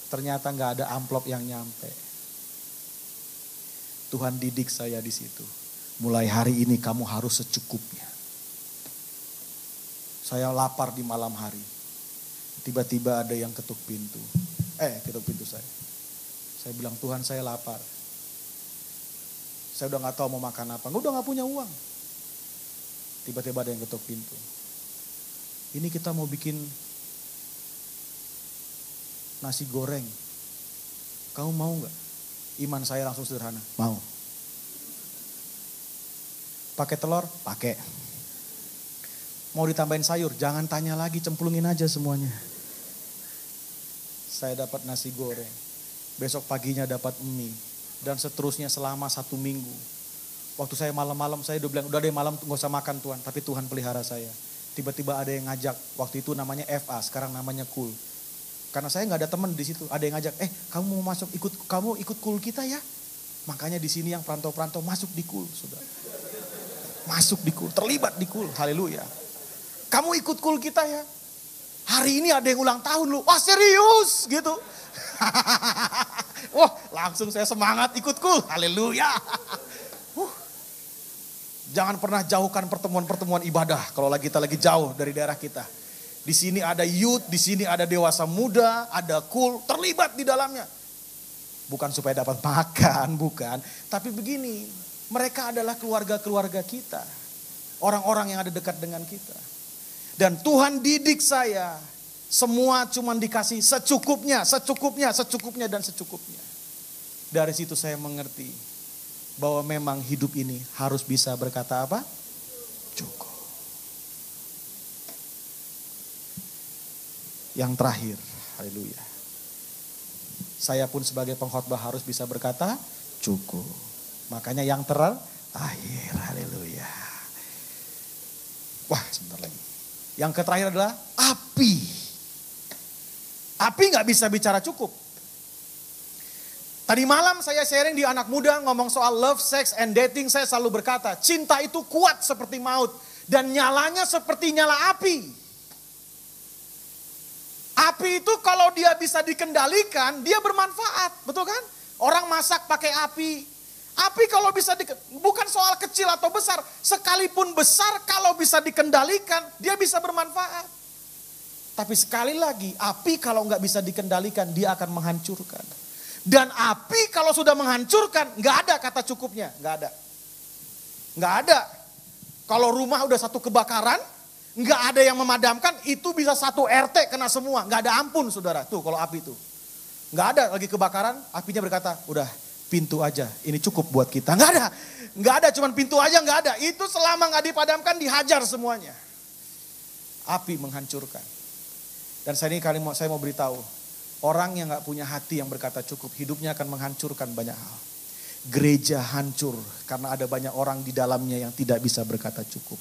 B: Ternyata nggak ada amplop yang nyampe. Tuhan didik saya di situ. Mulai hari ini kamu harus secukupnya. Saya lapar di malam hari. Tiba-tiba ada yang ketuk pintu. Ketuk pintu saya. Saya bilang, Tuhan saya lapar. Saya udah gak tahu mau makan apa, udah gak punya uang. Tiba-tiba ada yang ketuk pintu. Ini kita mau bikin nasi goreng. Kamu mau gak? Iman saya langsung sederhana, mau. Pakai telur? Pakai. Mau ditambahin sayur? Jangan tanya lagi, cemplungin aja semuanya. Saya dapat nasi goreng. Besok paginya dapat mie. Dan seterusnya selama 1 minggu. Waktu saya malam-malam saya udah bilang, udah deh malam gak usah makan Tuhan. Tapi Tuhan pelihara saya. Tiba-tiba ada yang ngajak, waktu itu namanya FA, sekarang namanya Cool. Karena saya gak ada teman di situ, ada yang ngajak, kamu mau masuk, kamu ikut Cool kita ya. Makanya di sini yang perantau-perantau masuk di Cool, sudah. Masuk di Cool, terlibat di Cool, haleluya. Kamu ikut Cool kita ya. Hari ini ada yang ulang tahun lu, wah serius gitu. Wah langsung saya semangat ikut Cool, haleluya. Jangan pernah jauhkan pertemuan-pertemuan ibadah kalau kita lagi jauh dari daerah kita. Di sini ada youth, di sini ada dewasa muda, ada Cool, terlibat di dalamnya. Bukan supaya dapat makan, bukan. Tapi begini, mereka adalah keluarga-keluarga kita. Orang-orang yang ada dekat dengan kita. Dan Tuhan didik saya, semua cuma dikasih secukupnya, secukupnya, secukupnya, dan secukupnya. Dari situ saya mengerti bahwa memang hidup ini harus bisa berkata apa? Cukup. Yang terakhir, haleluya. Saya pun sebagai pengkhotbah harus bisa berkata cukup. Makanya yang terakhir, haleluya. Wah, sebentar lagi. Yang terakhir adalah api. Api gak bisa bicara cukup. Tadi malam saya sharing di anak muda ngomong soal love, sex, and dating. Saya selalu berkata, cinta itu kuat seperti maut. Dan nyalanya seperti nyala api. Api itu kalau dia bisa dikendalikan, dia bermanfaat. Betul kan? Orang masak pakai api. Api kalau bisa, bukan soal kecil atau besar. Sekalipun besar kalau bisa dikendalikan, dia bisa bermanfaat. Tapi sekali lagi, api kalau nggak bisa dikendalikan, dia akan menghancurkan. Dan api kalau sudah menghancurkan, nggak ada kata cukupnya. Nggak ada. Nggak ada. Kalau rumah udah satu kebakaran, nggak ada yang memadamkan, itu bisa satu RT kena semua. Nggak ada ampun saudara. Tuh kalau api itu. Nggak ada lagi kebakaran, apinya berkata, udah. Pintu aja, ini cukup buat kita. Nggak ada, cuman pintu aja nggak ada. Itu selama nggak dipadamkan dihajar semuanya. Api menghancurkan. Dan saya mau beritahu, orang yang nggak punya hati yang berkata cukup, hidupnya akan menghancurkan banyak hal. Gereja hancur karena ada banyak orang di dalamnya yang tidak bisa berkata cukup.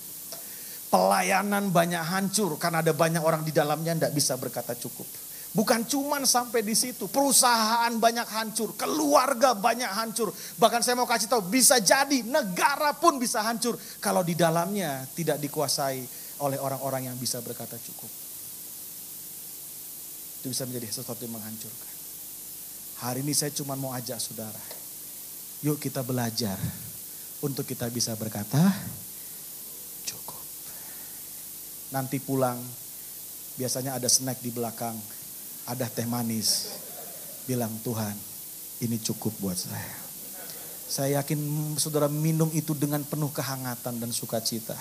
B: Pelayanan banyak hancur karena ada banyak orang di dalamnya yang tidak bisa berkata cukup. Bukan cuman sampai di situ, perusahaan banyak hancur, keluarga banyak hancur. Bahkan saya mau kasih tahu, bisa jadi negara pun bisa hancur kalau di dalamnya tidak dikuasai oleh orang-orang yang bisa berkata cukup. Itu bisa menjadi sesuatu yang menghancurkan. Hari ini saya cuma mau ajak saudara, yuk kita belajar untuk kita bisa berkata cukup. Nanti pulang, biasanya ada snack di belakang. Ada teh manis, bilang Tuhan ini cukup buat saya. Saya yakin saudara minum itu dengan penuh kehangatan dan sukacita.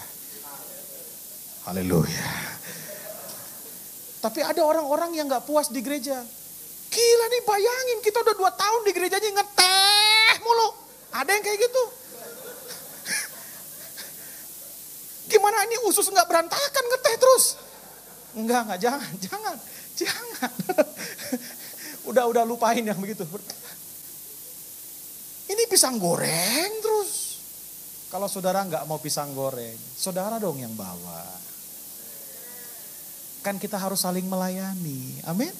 B: Haleluya. Tapi ada orang-orang yang gak puas di gereja. Gila nih bayangin kita udah 2 tahun di gerejanya ngeteh mulu. Ada yang kayak gitu. Gimana ini usus gak berantakan ngeteh terus? Enggak, jangan. Udah lupain yang begitu. Ini pisang goreng terus. Kalau saudara nggak mau pisang goreng, saudara dong yang bawa. Kan kita harus saling melayani. Amin.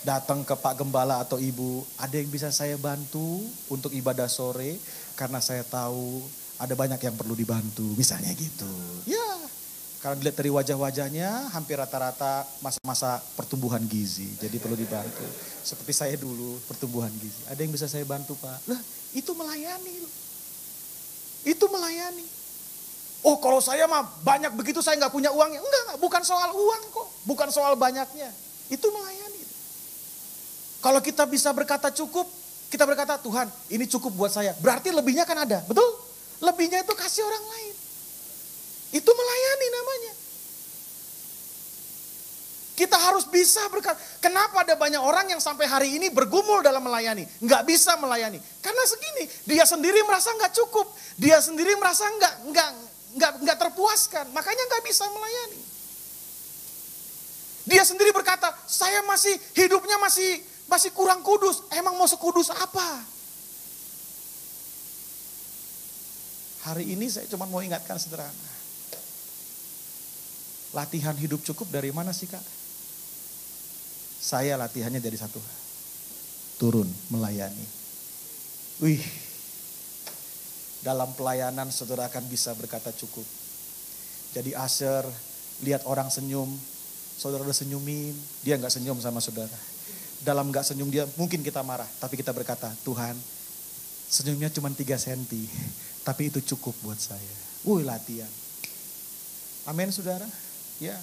B: Datang ke Pak Gembala atau Ibu, ada yang bisa saya bantu untuk ibadah sore karena saya tahu ada banyak yang perlu dibantu, misalnya gitu. Ya. Karena dilihat dari wajah-wajahnya hampir rata-rata masa-masa pertumbuhan gizi. Jadi perlu dibantu. Seperti saya dulu pertumbuhan gizi. Ada yang bisa saya bantu Pak? Lah itu melayani. Itu melayani. Oh kalau saya mah banyak begitu saya gak punya uangnya. Enggak, bukan soal uang kok. Bukan soal banyaknya. Itu melayani. Kalau kita bisa berkata cukup, Kita berkata, Tuhan ini cukup buat saya. Berarti lebihnya kan ada, betul? Lebihnya itu kasih orang lain. Itu melayani namanya. Kita harus bisa berkata, kenapa ada banyak orang yang sampai hari ini bergumul dalam melayani. Nggak bisa melayani. Karena segini, dia sendiri merasa nggak cukup. Dia sendiri merasa nggak terpuaskan. Makanya nggak bisa melayani. Dia sendiri berkata, saya hidupnya masih kurang kudus. Emang mau sekudus apa? Hari ini saya cuma mau ingatkan sederhana. Latihan hidup cukup dari mana sih Kak? Saya latihannya dari satu. Turun melayani. Wih. Dalam pelayanan saudara akan bisa berkata cukup. Jadi usher, lihat orang senyum. Saudara udah senyumin, dia gak senyum sama saudara. Dalam gak senyum dia, mungkin kita marah. Tapi kita berkata, Tuhan senyumnya cuma 3 senti. Tapi itu cukup buat saya. Latihan. Amin saudara. Ya.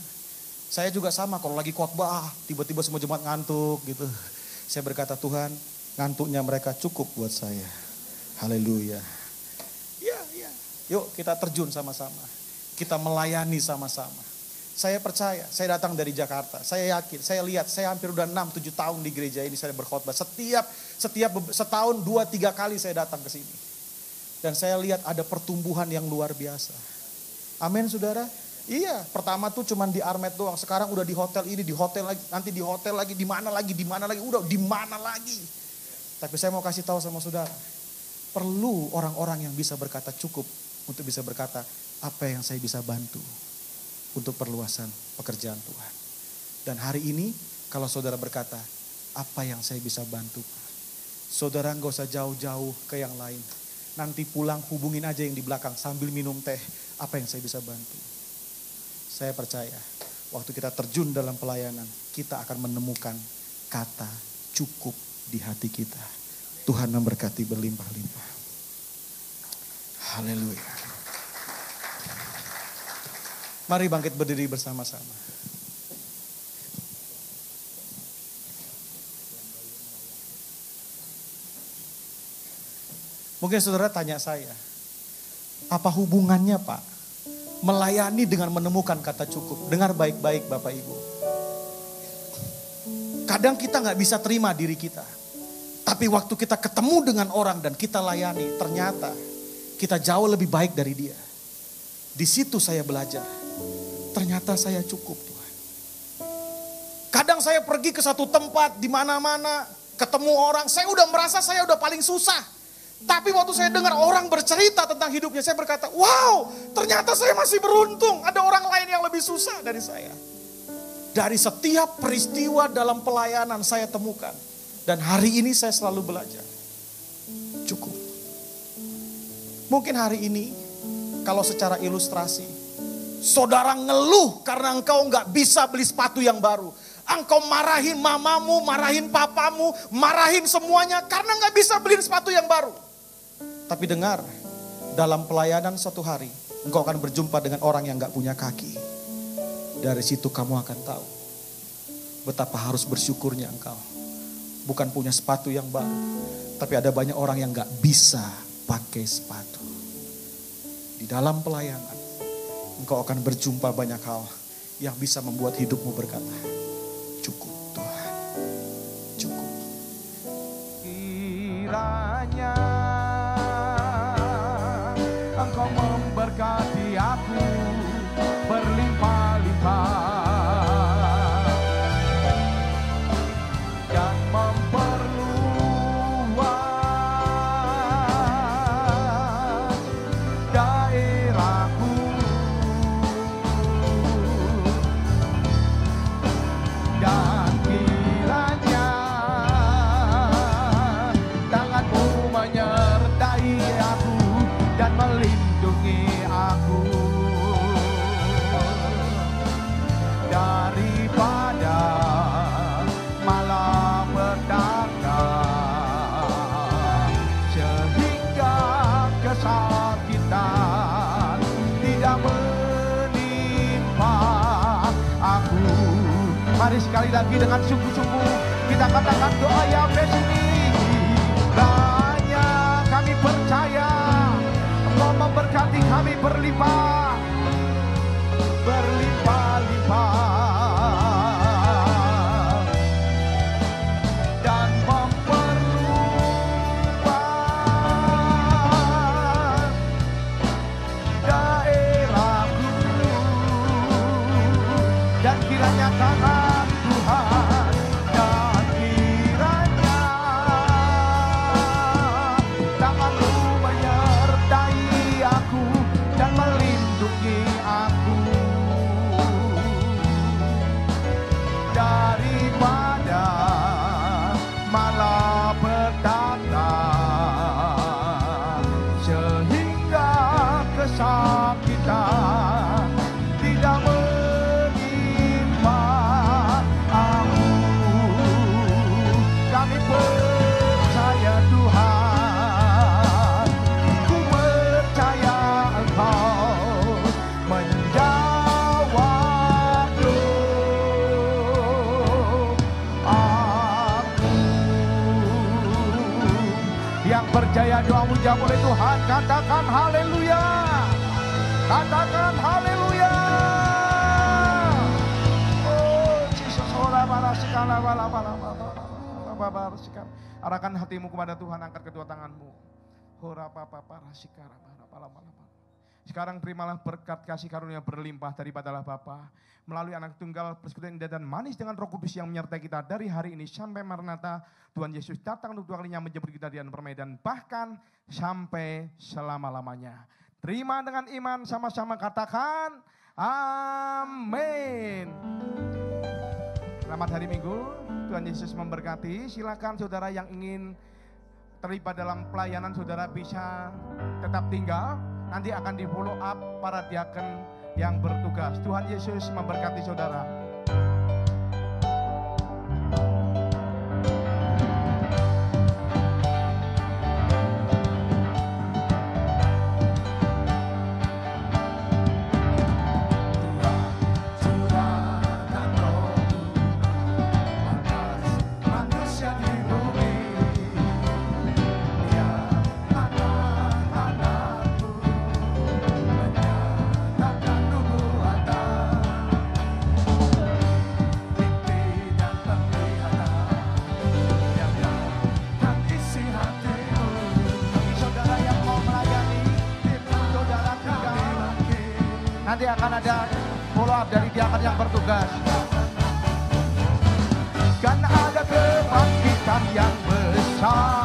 B: Saya juga sama kalau lagi khotbah, tiba-tiba semua jemaat ngantuk gitu. Saya berkata, Tuhan ngantuknya mereka cukup buat saya. Haleluya. Ya. Yuk kita terjun sama-sama. Kita melayani sama-sama. Saya percaya, saya datang dari Jakarta, saya yakin, saya lihat, saya hampir udah 6-7 tahun di gereja ini saya berkhotbah. Setiap setahun 2-3 kali saya datang ke sini. Dan saya lihat ada pertumbuhan yang luar biasa. Amin saudara? Iya, pertama tuh cuman di Armet doang, sekarang udah di hotel ini, di hotel lagi, nanti di hotel lagi, di mana lagi, udah di mana lagi. Tapi saya mau kasih tahu sama saudara, perlu orang-orang yang bisa berkata cukup untuk bisa berkata apa yang saya bisa bantu untuk perluasan pekerjaan Tuhan. Dan hari ini kalau saudara berkata, apa yang saya bisa bantu? Saudara gak usah jauh-jauh ke yang lain. Nanti pulang hubungin aja yang di belakang sambil minum teh. Apa yang saya bisa bantu? Saya percaya waktu kita terjun dalam pelayanan, kita akan menemukan kata cukup di hati kita. Tuhan memberkati berlimpah-limpah. Haleluya. Mari bangkit berdiri bersama-sama. Mungkin saudara tanya saya, apa hubungannya Pak? Melayani dengan menemukan kata cukup. Dengar baik-baik Bapak Ibu. Kadang kita gak bisa terima diri kita. Tapi waktu kita ketemu dengan orang dan kita layani, ternyata kita jauh lebih baik dari dia. Di situ saya belajar. Ternyata saya cukup Tuhan. Kadang saya pergi ke satu tempat di mana-mana, ketemu orang, saya udah merasa saya udah paling susah. Tapi waktu saya dengar orang bercerita tentang hidupnya, saya berkata, wow, ternyata saya masih beruntung. Ada orang lain yang lebih susah dari saya. Dari setiap peristiwa dalam pelayanan saya temukan. Dan hari ini saya selalu belajar. Cukup. Mungkin hari ini, kalau secara ilustrasi, saudara ngeluh karena engkau gak bisa beli sepatu yang baru. Engkau marahin mamamu, marahin papamu, marahin semuanya karena gak bisa beli sepatu yang baru. Tapi dengar, dalam pelayanan suatu hari, engkau akan berjumpa dengan orang yang gak punya kaki. Dari situ kamu akan tahu betapa harus bersyukurnya engkau. Bukan punya sepatu yang baru, tapi ada banyak orang yang gak bisa pakai sepatu. Di dalam pelayanan, engkau akan berjumpa banyak hal yang bisa membuat hidupmu berkata, cukup Tuhan, cukup.
C: Kiranya Engkau memberkati aku berlimpah-limpah dan memperluas daerahku. Dan kiranya tangan-Mu menyertai aku dan melindungi aku daripada malapetaka, sehingga kesakitan tidak menimpa aku. Mari sekali lagi dengan sungguh-sungguh kita katakan doa Yahweh ini. Yang percaya doamu jawab oleh Tuhan, katakan haleluya. Katakan haleluya. Oh Yesus, arahkan hatimu kepada Tuhan, angkat kedua tanganmu. Sekarang terimalah berkat kasih karunia berlimpah daripada Allah Bapa melalui anak tunggal persekutuan indah dan manis dengan Roh Kudus yang menyertai kita dari hari ini sampai Maranatha. Tuhan Yesus datang untuk dua kalinya menjemput kita di permainan, bahkan sampai selama-lamanya. Terima dengan iman, sama-sama katakan amin. Selamat hari Minggu, Tuhan Yesus memberkati. Silakan saudara yang ingin terlibat dalam pelayanan, saudara bisa tetap tinggal. Nanti akan di follow up para diaken yang bertugas. Tuhan Yesus memberkati saudara. Nanti akan ada follow up dari diaken yang bertugas. Kan ada kebangkitan yang besar.